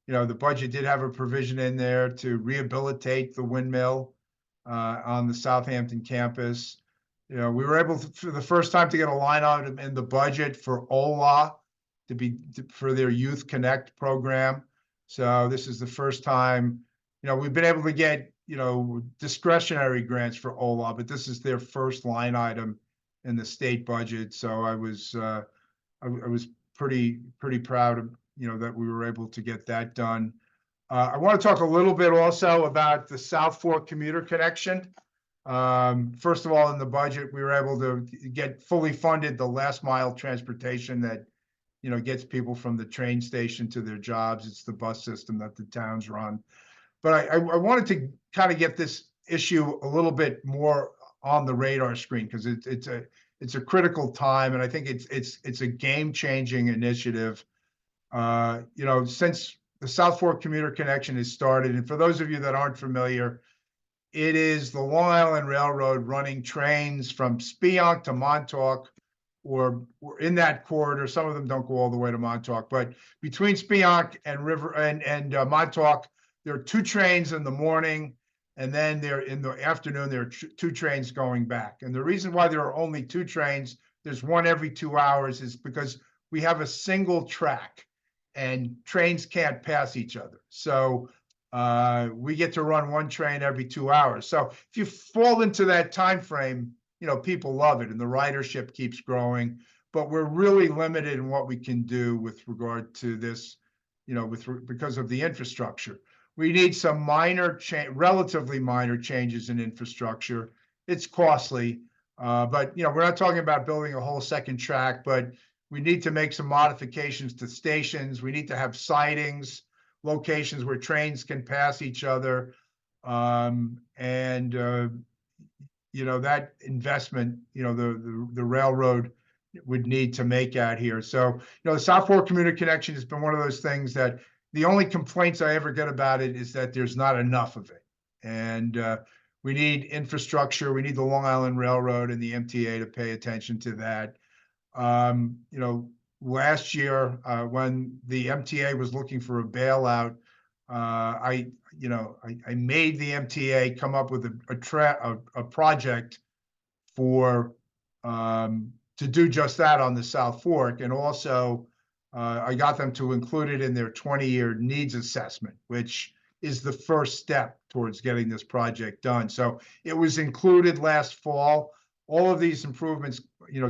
S2: The budget did have a provision in there to rehabilitate the windmill on the Southampton campus. We were able to, for the first time, to get a line item in the budget for OLA for their Youth Connect program. So this is the first time, we've been able to get, discretionary grants for OLA, but this is their first line item in the state budget. So I was pretty proud of, that we were able to get that done. I want to talk a little bit also about the South Fork commuter connection. First of all, in the budget, we were able to get fully funded the last mile transportation that, gets people from the train station to their jobs. It's the bus system that the towns run. But I wanted to kind of get this issue a little bit more on the radar screen, because it's a critical time, and I think it's a game-changing initiative. Since the South Fork commuter connection has started, and for those of you that aren't familiar, it is the Long Island Railroad running trains from Spionk to Montauk, or in that corridor. Some of them don't go all the way to Montauk, but between Spionk and Montauk, there are 2 trains in the morning, And then there in the afternoon, there are two trains going back. And the reason why there are only two trains, there's one every 2 hours, is because we have a single track and trains can't pass each other. So we get to run one train every 2 hours. So if you fall into that time frame, people love it and the ridership keeps growing, but we're really limited in what we can do with regard to this, because of the infrastructure. We need some relatively minor changes in infrastructure. It's costly, but we're not talking about building a whole second track, but we need to make some modifications to stations. We need to have sidings, locations where trains can pass each other. That investment, the railroad would need to make out here. So, the South Fork Commuter Connection has been one of those things that the only complaints I ever get about it is that there's not enough of it. And we need infrastructure. We need the Long Island Railroad and the MTA to pay attention to that. Last year, when the MTA was looking for a bailout, I made the MTA come up with a project for to do just that on the South Fork, and also I got them to include it in their 20-year needs assessment, which is the first step towards getting this project done. So it was included last fall. All of these improvements,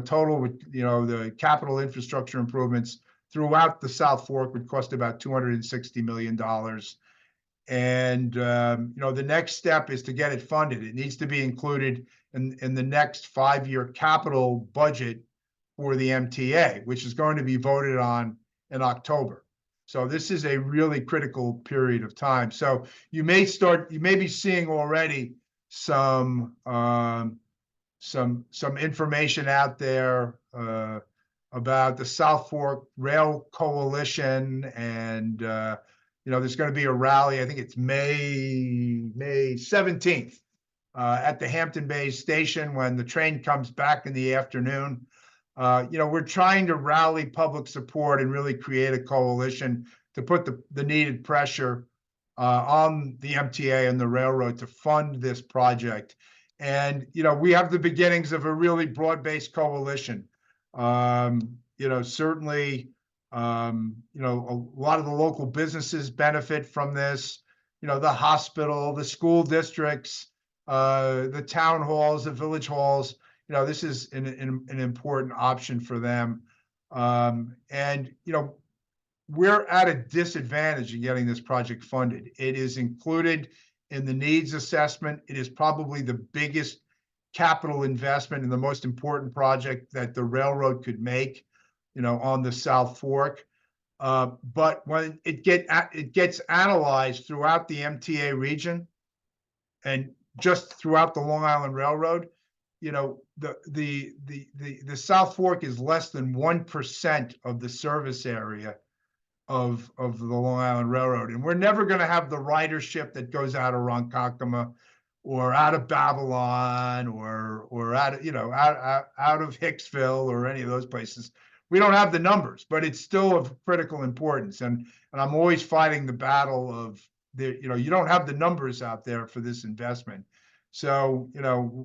S2: total with, the capital infrastructure improvements throughout the South Fork would cost about $260 million. And, the next step is to get it funded. It needs to be included in the next 5-year capital budget for the MTA, which is going to be voted on in October. So this is a really critical period of time. So you may be seeing already some information out there about the South Fork Rail Coalition, and there's going to be a rally. I think it's May 17th at the Hampton Bays station when the train comes back in the afternoon. We're trying to rally public support and really create a coalition to put the needed pressure on the MTA and the railroad to fund this project. And, we have the beginnings of a really broad-based coalition. Certainly, a lot of the local businesses benefit from this, the hospital, the school districts, the town halls, the village halls. This is an important option for them. We're at a disadvantage in getting this project funded. It is included in the needs assessment. It is probably the biggest capital investment and the most important project that the railroad could make, on the South Fork. But when it gets analyzed throughout the MTA region and just throughout the Long Island Railroad, the South Fork is less than 1% of the service area of the Long Island Railroad. And we're never going to have the ridership that goes out of Ronkonkoma or out of Babylon or out of Hicksville or any of those places. We don't have the numbers, but it's still of critical importance. And I'm always fighting the battle of you don't have the numbers out there for this investment. So,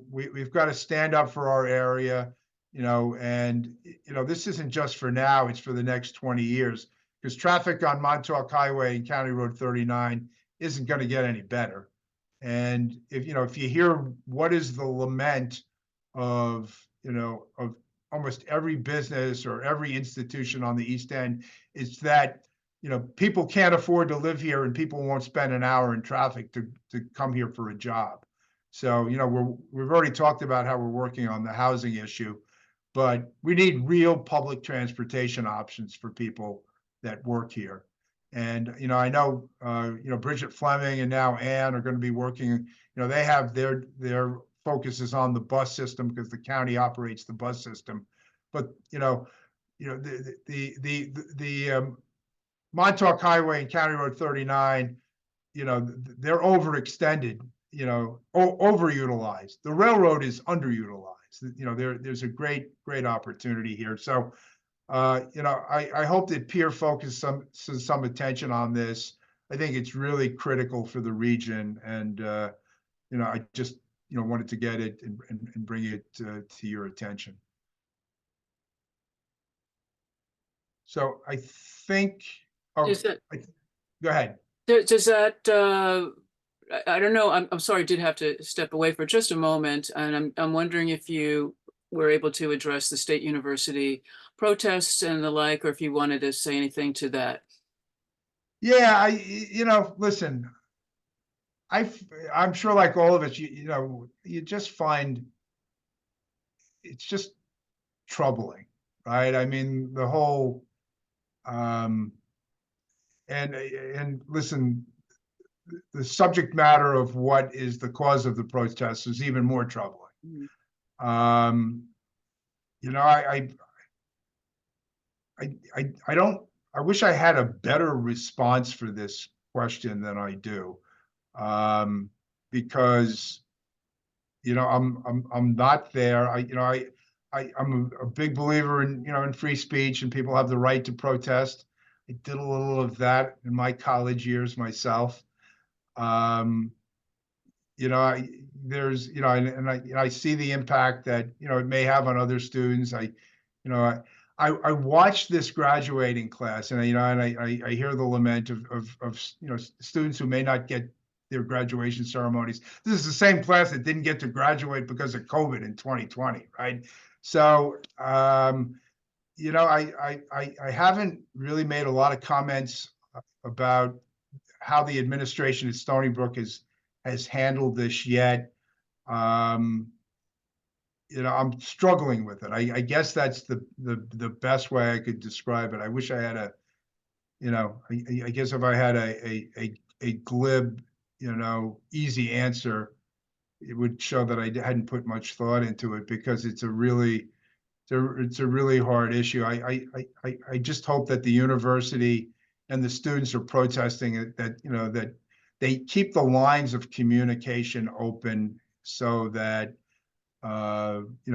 S2: we've got to stand up for our area, and, this isn't just for now, it's for the next 20 years, because traffic on Montauk Highway and County Road 39 isn't going to get any better. And if you hear what is the lament of almost every business or every institution on the East End, it's that, people can't afford to live here and people won't spend an hour in traffic to come here for a job. So, we've already talked about how we're working on the housing issue, but we need real public transportation options for people that work here. And, I know, Bridget Fleming and now Ann are going to be working, they have their focus is on the bus system because the county operates the bus system. But, the Montauk Highway and County Road 39, they're overextended, overutilized. The railroad is underutilized. There's a great opportunity here. So, I hope that peer focus some attention on this. I think it's really critical for the region, and I just, wanted to get it and bring it to your attention. So I think, oh,
S1: Is that,
S2: go ahead.
S1: does that, I don't know, I'm sorry, I did have to step away for just a moment, and I'm wondering if you were able to address the state university protests and the like, or if you wanted to say anything to that.
S2: Yeah, listen, I'm sure like all of us, you just find it's just troubling, right? I mean, the whole, and listen, the subject matter of what is the cause of the protests is even more troubling.
S1: Mhm.
S2: I don't, I wish I had a better response for this question than I do. Because, I'm not there. I'm a big believer in, in free speech, and people have the right to protest. I did a little of that in my college years myself. There's, I see the impact that, it may have on other students. I watched this graduating class, and I hear the lament of students who may not get their graduation ceremonies. This is the same class that didn't get to graduate because of COVID in 2020, right? So, I haven't really made a lot of comments about how the administration at Stony Brook has handled this yet. I'm struggling with it. I guess that's the best way I could describe it. I wish I had I guess if I had a glib, easy answer, it would show that I hadn't put much thought into it, because it's a really hard issue. I just hope that the university and the students are protesting it, that they keep the lines of communication open, so that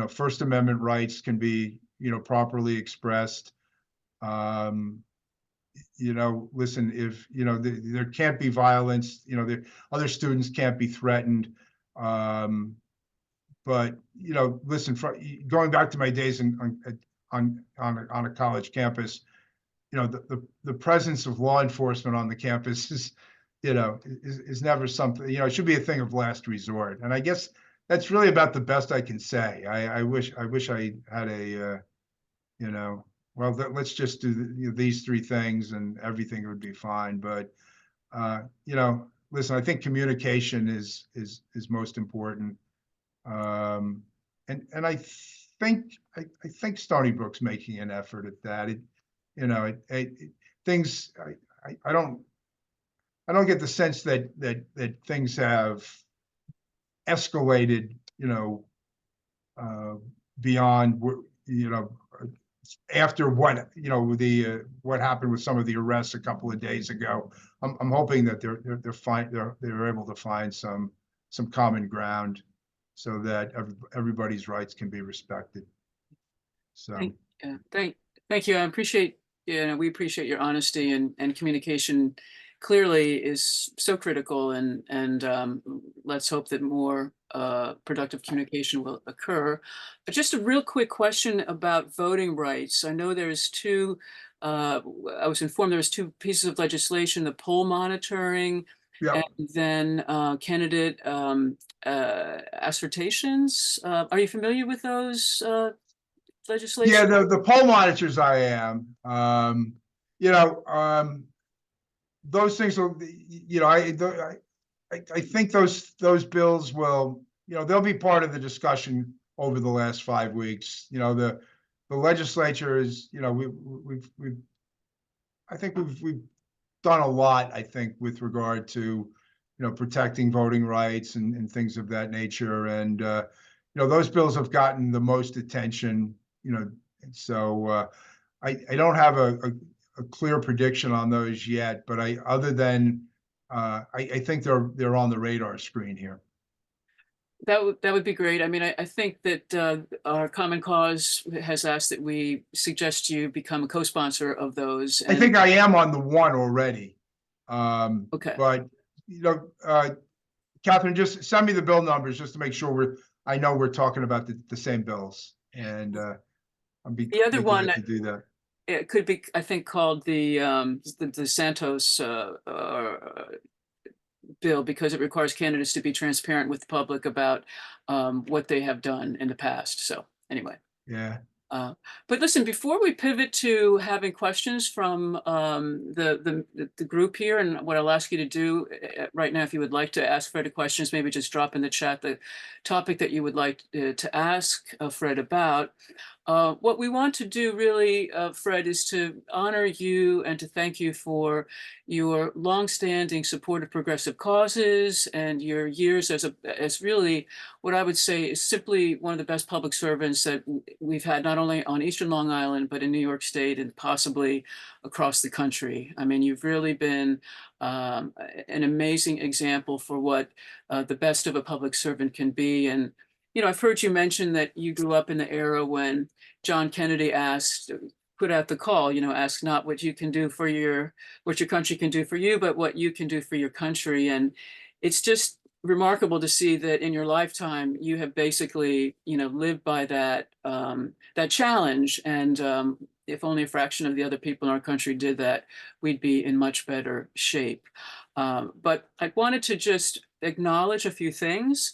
S2: First Amendment rights can be properly expressed. Listen, if there can't be violence, the other students can't be threatened. But listen, going back to my days on a college campus, the presence of law enforcement on the campus is never something, it should be a thing of last resort. And I guess that's really about the best I can say. I wish I had well, let's just do these three things and everything would be fine. But listen, I think communication is most important. And I think Stony Brook's making an effort at that. Things, I don't get the sense that things have escalated, beyond, after what happened with some of the arrests a couple of days ago. I'm hoping that they're able to find some common ground, so that everybody's rights can be respected. So
S1: Thank you. I appreciate, we appreciate your honesty, and communication clearly is so critical, and let's hope that more productive communication will occur. But just a real quick question about voting rights. I know there's two, I was informed there was two pieces of legislation: the poll monitoring,
S2: yeah.
S1: and then candidate assertions. Are you familiar with those legislation?
S2: Yeah, the poll monitors I am. Those things will, I think those bills will, they'll be part of the discussion over the last 5 weeks. The legislature is, I think we've done a lot, I think, with regard to, protecting voting rights and things of that nature. And, those bills have gotten the most attention, so I don't have a clear prediction on those yet, but other than I think they're on the radar screen here.
S1: That would be great. I mean, I think that our Common Cause has asked that we suggest you become a co-sponsor of those.
S2: I think I am on the one already.
S1: Okay.
S2: But Catherine, just send me the bill numbers just to make sure I know we're talking about the same bills. And I'll be
S1: The other one,
S2: glad to do that.
S1: it could be, I think, called the Santos bill, because it requires candidates to be transparent with the public about what they have done in the past. So anyway.
S2: Yeah.
S1: But listen, before we pivot to having questions from the group here, and what I'll ask you to do right now, if you would like to ask Fred a questions, maybe just drop in the chat the topic that you would like to ask Fred about. What we want to do really, Fred, is to honor you and to thank you for your longstanding support of progressive causes and your years as really what I would say is simply one of the best public servants that we've had, not only on Eastern Long Island, but in New York State and possibly across the country. I mean, you've really been an amazing example for what the best of a public servant can be. And you know, I've heard you mention that you grew up in the era when John Kennedy put out the call, you know, ask not what you can do for what your country can do for you, but what you can do for your country. And it's just remarkable to see that in your lifetime, you have basically, you know, lived by that, that challenge. And if only a fraction of the other people in our country did that, we'd be in much better shape. But I wanted to just acknowledge a few things.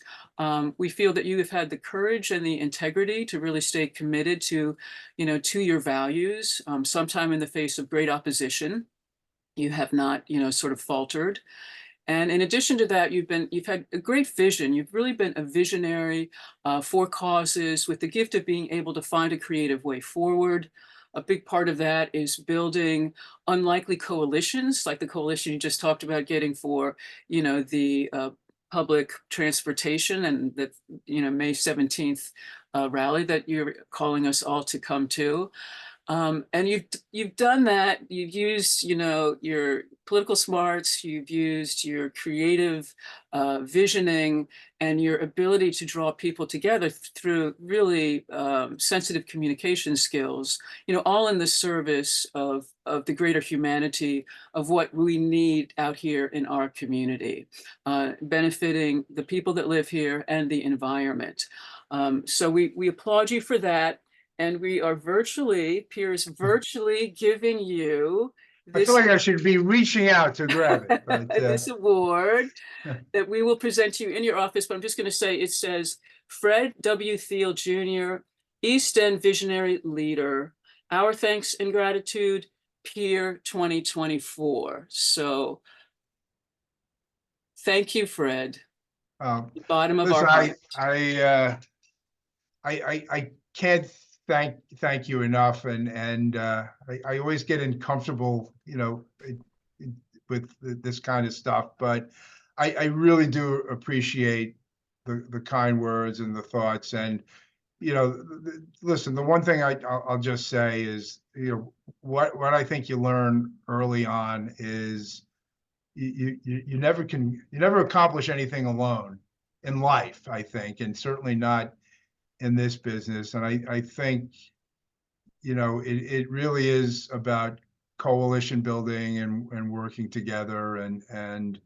S1: We feel that you have had the courage and the integrity to really stay committed to, you know, to your values. Sometime in the face of great opposition, you have not, you know, sort of faltered. And in addition to that, you've had a great vision. You've really been a visionary for causes with the gift of being able to find a creative way forward. A big part of that is building unlikely coalitions, like the coalition you just talked about getting for, you know, the public transportation and the, you know, May 17th rally that you're calling us all to come to. And you've done that. You've used, you know, your political smarts. You've used your creative visioning and your ability to draw people together through really sensitive communication skills. You know, all in the service of the greater humanity of what we need out here in our community, benefiting the people that live here and the environment. So we applaud you for that. And we are Piers virtually giving you
S2: I feel like I should be reaching out to grab it. But,
S1: this award that we will present to you in your office. But I'm just going to say it says Fred W. Thiele Jr., East End Visionary Leader. Our thanks and gratitude, Pier 2024. So thank you, Fred. The bottom of
S2: listen,
S1: our heart.
S2: I can't thank you enough, and I always get uncomfortable, you know, with this kind of stuff, but I really do appreciate the kind words and the thoughts. And you know, listen, the one thing I'll just say is, you know, what I think you learn early on is you never accomplish anything alone in life, I think, and certainly not in this business. And I think, you know, it really is about coalition building and working together, and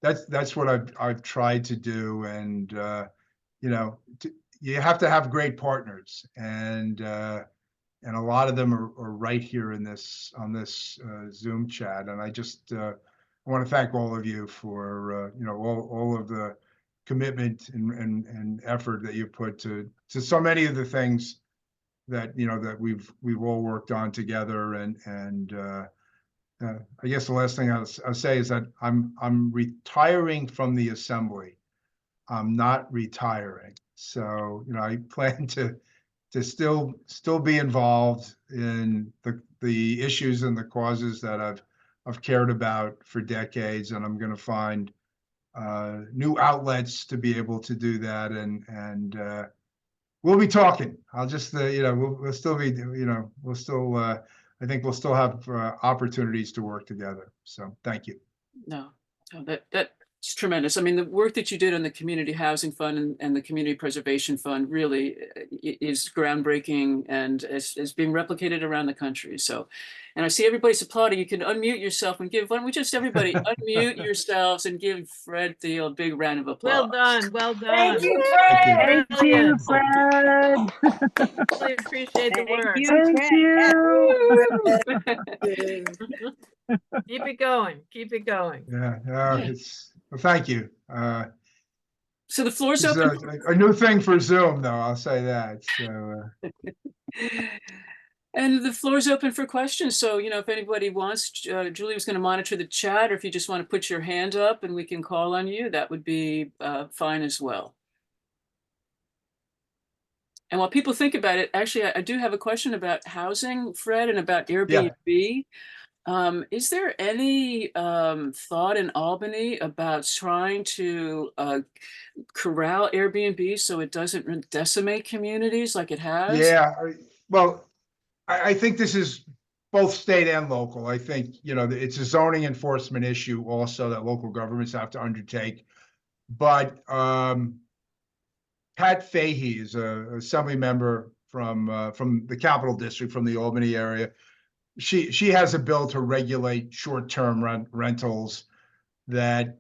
S2: that's what I've tried to do. And you know, you have to have great partners, and a lot of them are right here on this Zoom chat. And I just I want to thank all of you for you know, all of the commitment and effort that you put to so many of the things that, you know, that we've all worked on together. And I guess the last thing I'll say is that I'm retiring from the assembly. I'm not retiring. So, you know, I plan to still be involved in the issues and the causes that I've cared about for decades, and I'm going to find new outlets to be able to do that. And we'll be talking. I'll just, you know, we'll still be, you know, we'll still, I think we'll still have opportunities to work together. So thank you.
S1: No, that It's tremendous. I mean, the work that you did on the Community Housing Fund and the Community Preservation Fund really is groundbreaking and is being replicated around the country. So, and I see everybody's applauding. You can unmute yourself and give, why don't we just everybody unmute yourselves and give Fred Thiele a big round of applause.
S4: Well done, well done.
S5: Thank you,
S2: Thank you.
S5: Fred.
S6: Thank you, Fred.
S4: Really appreciate the
S5: Thank
S4: work.
S5: you,
S6: Thank
S5: Fred.
S6: you.
S4: Keep it going, keep it going.
S2: Yeah, well, thank you.
S1: So the floor's
S2: It's
S1: open.
S2: a new thing for Zoom, though, I'll say that. So,
S1: And the floor is open for questions. So, you know, if anybody wants, Julie was going to monitor the chat, or if you just want to put your hand up and we can call on you, that would be fine as well. And while people think about it, actually, I do have a question about housing, Fred, and about Airbnb. Is there any thought in Albany about trying to corral Airbnb so it doesn't decimate communities like it has?
S2: yeah, well, I think this is both state and local. I think, you know, it's a zoning enforcement issue also that local governments have to undertake. But Pat Fahey is a assembly member from the Capital District, from the Albany area. She has a bill to regulate short-term rentals that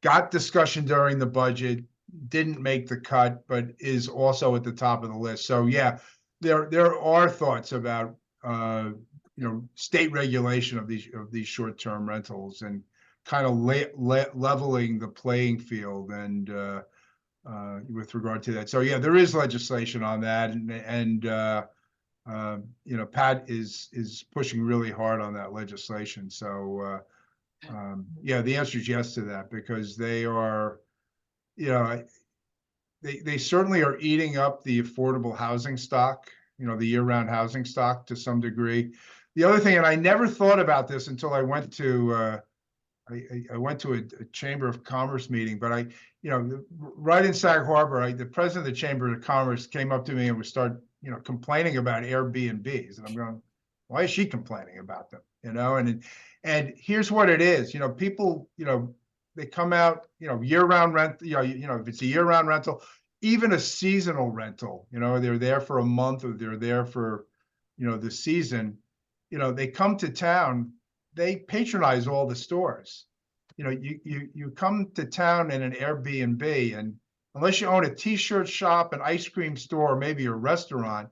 S2: got discussion during the budget, didn't make the cut, but is also at the top of the list. So yeah, there are thoughts about you know, state regulation of these short-term rentals and kind of leveling the playing field and with regard to that. So yeah, there is legislation on that, and you know, Pat is pushing really hard on that legislation. So yeah, the answer is yes to that, because they are, you know, they certainly are eating up the affordable housing stock, you know, the year-round housing stock to some degree. The other thing, and I never thought about this until I went to I went to a Chamber of Commerce meeting, but you know, right in Sag Harbor, the president of the Chamber of Commerce came up to me and would start, you know, complaining about Airbnbs, and I'm going, why is she complaining about them? You know, and here's what it is, you know, people, you know, they come out, you know, year-round rent, you know, if it's a year-round rental, even a seasonal rental, you know, they're there for a month or they're there for, you know, the season, you know, they come to town, they patronize all the stores. You know, you come to town in an Airbnb, and unless you own a t-shirt shop, an ice cream store, maybe a restaurant,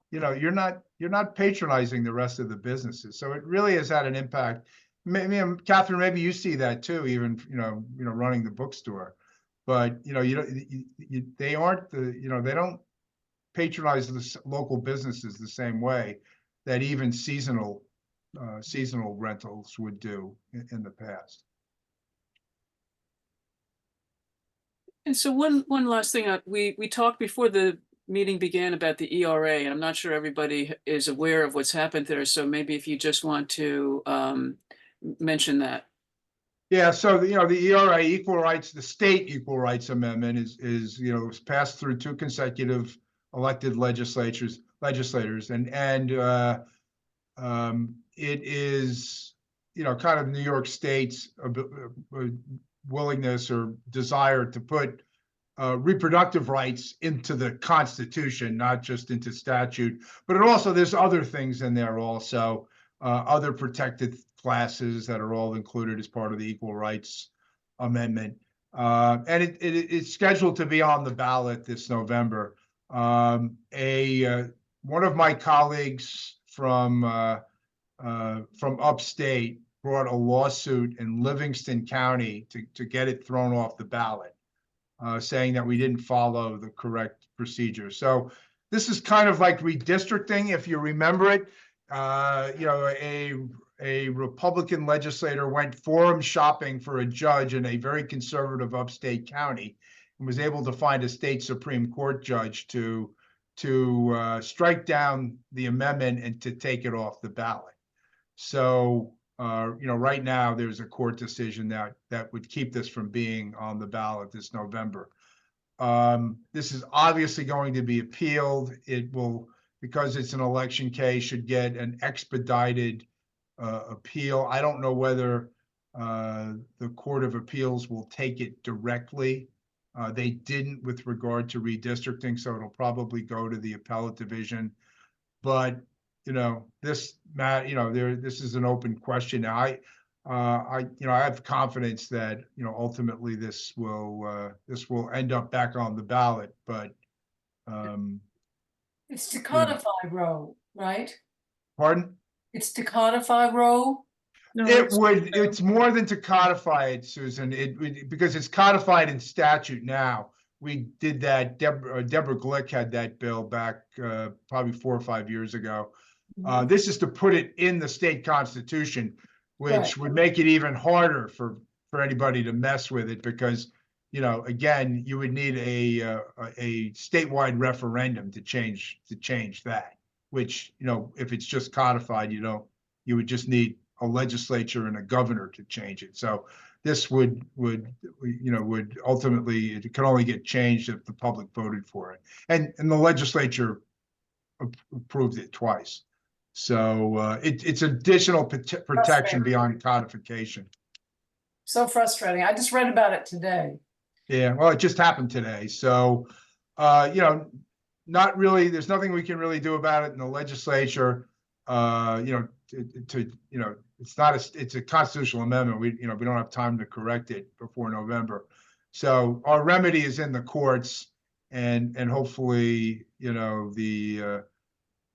S2: you know, you're not patronizing the rest of the businesses. So it really has had an impact. Maybe, Catherine, maybe you see that too, even, you know, running the bookstore. But, you know, they aren't the, you know, they don't patronize the local businesses the same way that even seasonal rentals would do in the past.
S1: And so one last thing, we talked before the meeting began about the ERA, and I'm not sure everybody is aware of what's happened there. So maybe if you just want to mention that.
S2: Yeah, so you know, the ERA, equal rights, the state equal rights amendment is you know, was passed through 2 consecutive elected legislators, and it is, you know, kind of New York State's willingness or desire to put reproductive rights into the Constitution, not just into statute, but it also, there's other things in there also, other protected classes that are all included as part of the Equal Rights Amendment. And it's scheduled to be on the ballot this November. One of my colleagues from upstate brought a lawsuit in Livingston County to get it thrown off the ballot, saying that we didn't follow the correct procedure. So this is kind of like redistricting, if you remember it. You know, a Republican legislator went forum shopping for a judge in a very conservative upstate county and was able to find a state Supreme Court judge to strike down the amendment and to take it off the ballot. So, you know, right now there's a court decision that would keep this from being on the ballot this November. This is obviously going to be appealed. It will, because it's an election case, should get an expedited appeal. I don't know whether the Court of Appeals will take it directly. They didn't with regard to redistricting, so it'll probably go to the appellate division. But, this this is an open question. I have confidence that, ultimately this will end up back on the ballot, but,
S5: It's to codify Roe, right?
S2: pardon?
S5: It's to codify Roe.
S4: No,
S2: It's more than to codify it, Susan, because it's codified in statute now. We did that, Deborah Glick had that bill back, probably 4 or 5 years ago. This is to put it in the state constitution, which
S5: Right.
S2: would make it even harder for anybody to mess with it, because, again, you would need a statewide referendum to change that, which, if it's just codified, you would just need a legislature and a governor to change it. So this would ultimately, it can only get changed if the public voted for it. And the legislature approved it twice. So it's additional protection beyond codification.
S5: So frustrating. I just read about it today.
S2: Yeah, well, it just happened today. So, not really, there's nothing we can really do about it in the legislature. It's a constitutional amendment. We don't have time to correct it before November. So our remedy is in the courts, and hopefully,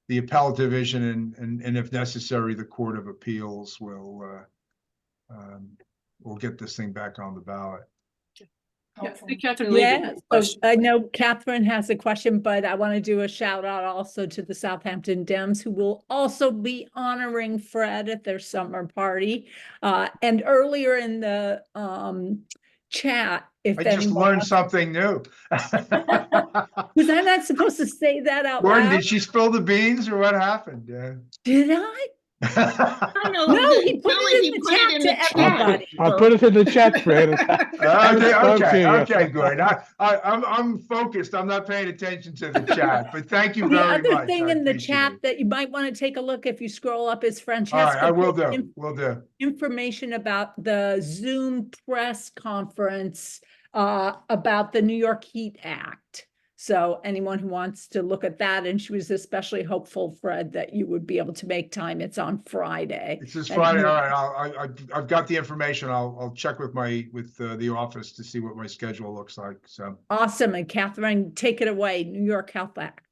S2: the appellate division and if necessary, the Court of Appeals will get this thing back on the ballot.
S1: Yeah,
S5: Hopefully.
S1: Catherine, leave
S6: Yeah,
S1: it. Question.
S6: I know Catherine has a question, but I want to do a shout out also to the Southampton Dems, who will also be honoring Fred at their summer party. And earlier in the chat, if
S2: I just
S6: anyone
S2: learned
S6: wants-
S2: something new.
S6: Was I not supposed to say that out
S2: Gordon,
S6: loud?
S2: did she spill the beans or what happened?
S6: Did I?
S7: I know.
S6: No, he put
S7: Kelly,
S6: it
S7: he
S6: in the
S7: put it
S6: chat
S7: in
S6: to
S7: the chat.
S6: everybody.
S8: I'll put it in the chat, Fred.
S2: Okay, Gordon. I'm focused. I'm not paying attention to the chat, but thank you
S6: The
S2: very much.
S6: other thing
S2: I
S6: in the
S2: appreciate
S6: chat
S2: it.
S6: that you might want to take a look if you scroll up is
S2: All right,
S6: Francesca.
S2: I will
S6: put
S2: do. Will do.
S6: information about the Zoom press conference about the New York Heat Act. So anyone who wants to look at that, and she was especially hopeful, Fred, that you would be able to make time. It's on Friday.
S2: It's this
S6: at
S2: Friday.
S6: noon.
S2: All right, I've got the information. I'll check with the office to see what my schedule looks like. So
S6: Awesome. And Catherine, take it away. New York Health Act.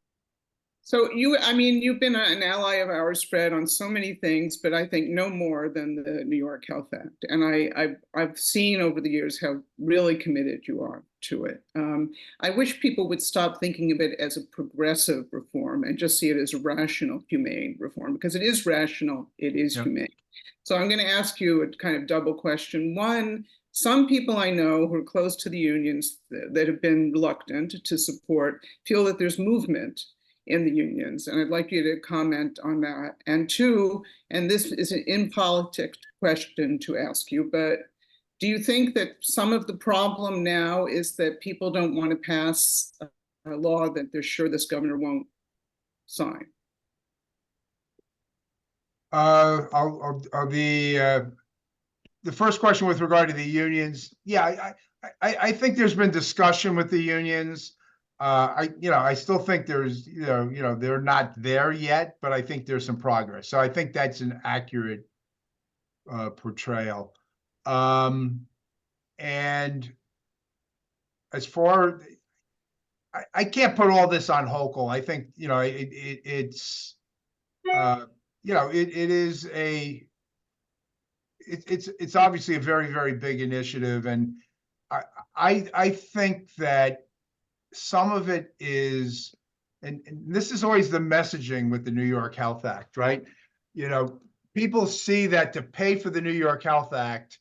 S7: So you've been an ally of ours, Fred, on so many things, but I think no more than the New York Health Act. And I've seen over the years how really committed you are to it. I wish people would stop thinking of it as a progressive reform and just see it as a rational, humane reform, because it is rational, it is humane. So I'm going to ask you a kind of double question. One, some people I know who are close to the unions that have been reluctant to support feel that there's movement in the unions, and I'd like you to comment on that. And two, and this is an in-politics question to ask you, but do you think that some of the problem now is that people don't want to pass a law that they're sure this governor won't sign?
S2: The first question with regard to the unions, yeah, I think there's been discussion with the unions. I still think there's, they're not there yet, but I think there's some progress. So I think that's an accurate portrayal. And as far, I can't put all this on Hochul. I think, it's it's obviously a very, very big initiative. And I think that some of it is, and this is always the messaging with the New York Health Act, right? People see that to pay for the New York Health Act,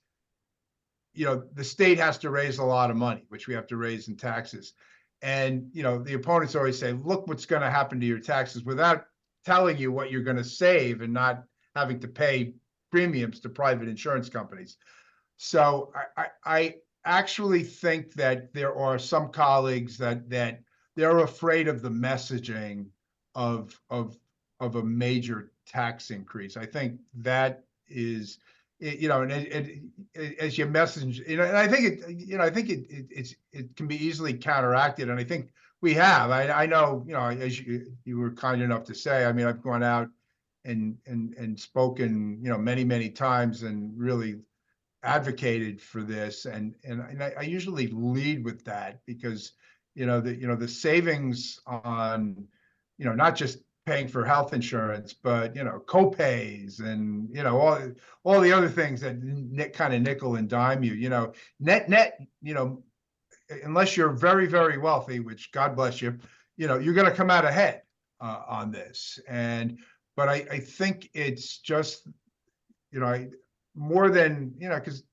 S2: the state has to raise a lot of money, which we have to raise in taxes. And, the opponents always say, look what's going to happen to your taxes, without telling you what you're going to save and not having to pay premiums to private insurance companies. So I actually think that there are some colleagues that they're afraid of the messaging of a major tax increase. I think that is, you know, and as you message, you know, and I think it can be easily counteracted, and I think we have. I know, you know, as you were kind enough to say, I mean, I've gone out and spoken, you know, many times and really advocated for this, and I usually lead with that because, you know, the savings on, you know, not just paying for health insurance, but, you know, co-pays and, you know, all the other things that kind of nickel and dime you, you know, net, you know, unless you're very wealthy, which God bless you, you know, you're going to come out ahead on this. But I think it's just, you know, more than, you know, because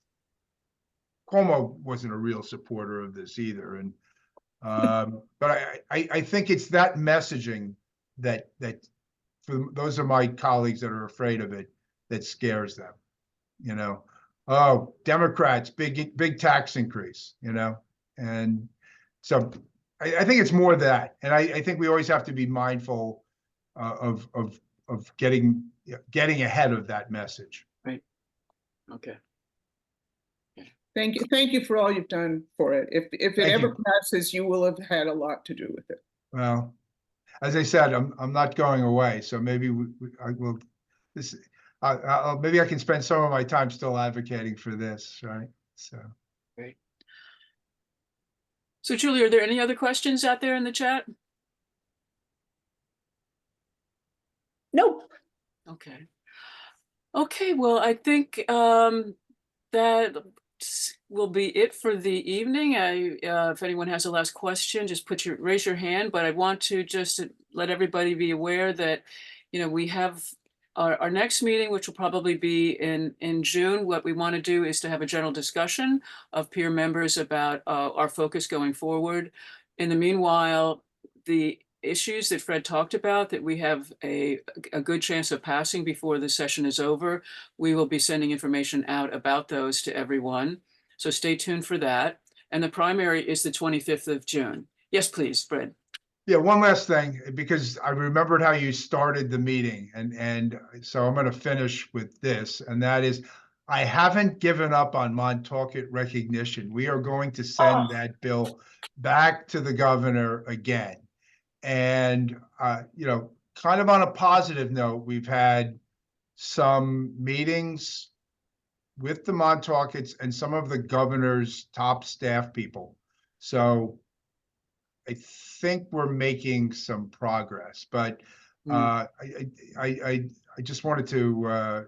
S2: Cuomo wasn't a real supporter of this either. And but I think it's that messaging that for those of my colleagues that are afraid of it, that scares them. You know, oh, Democrats, big tax increase, you know, and so I think it's more that, and I think we always have to be mindful of getting ahead of that message.
S1: Right. Okay.
S7: Thank you for all you've done for it. If it
S2: Thank
S7: ever
S2: you.
S7: passes, you will have had a lot to do with it.
S2: Well, as I said, I'm not going away, so maybe I will. This, maybe I can spend some of my time still advocating for this, right? So.
S1: Great. So Julie, are there any other questions out there in the chat?
S6: Nope.
S1: Okay. Okay, well, I think that will be it for the evening. If anyone has a last question, just raise your hand. But I want to just let everybody be aware that, you know, we have our next meeting, which will probably be in June. What we want to do is to have a general discussion of peer members about our focus going forward. In the meanwhile, the issues that Fred talked about that we have a good chance of passing before the session is over, we will be sending information out about those to everyone. So stay tuned for that. And the primary is the 25th of June. Yes, please, Fred.
S2: Yeah, one last thing, because I remembered how you started the meeting, and so I'm going to finish with this, and that is, I haven't given up on Montauk recognition. We are going to send that bill back to the governor again. And, you know, kind of on a positive note, we've had some meetings with the Montaukets and some of the governor's top staff people. So I think we're making some progress, but I just wanted to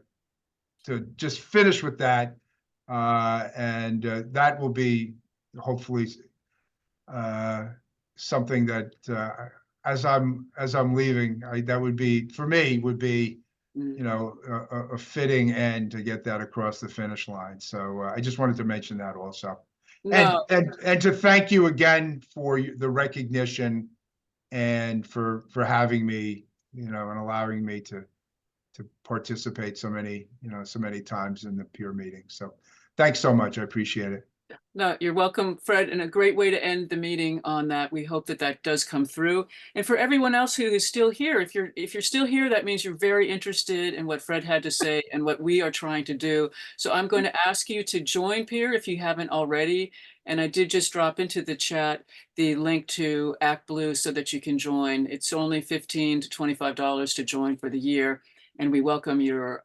S2: just finish with that. And that will be hopefully something that as I'm leaving, that would be, for me, would be, you know, a fitting end to get that across the finish line. So I just wanted to mention that also.
S1: No.
S2: And to thank you again for the recognition and for having me, you know, and allowing me to participate so many times in the peer meeting. So thanks so much. I appreciate it.
S1: No, you're welcome, Fred, and a great way to end the meeting on that. We hope that that does come through. And for everyone else who is still here, if you're still here, that means you're very interested in what Fred had to say and what we are trying to do. So I'm going to ask you to join peer if you haven't already. And I did just drop into the chat the link to Act Blue so that you can join. It's only $15 to $25 to join for the year. And we welcome your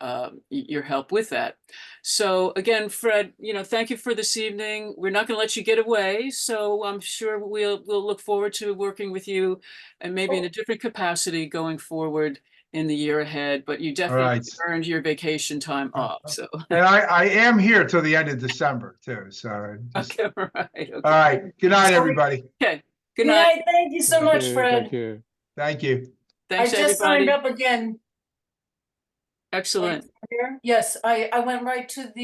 S1: help with that. So again, Fred, you know, thank you for this evening. We're not going to let you get away, so I'm sure we'll look forward to working with you, and maybe in a different capacity going forward in the year ahead. But you definitely earned your vacation time off. So,
S2: and I am here till the end of December too. So just,
S1: okay, right. Okay.
S2: All right. Good night, everybody.
S1: Okay. Good night.
S5: Thank you so much, Fred.
S8: Thank you.
S2: Thank you.
S1: Thanks,
S5: I just
S1: everybody.
S5: signed up again.
S1: Excellent.
S5: Yes, I went right to the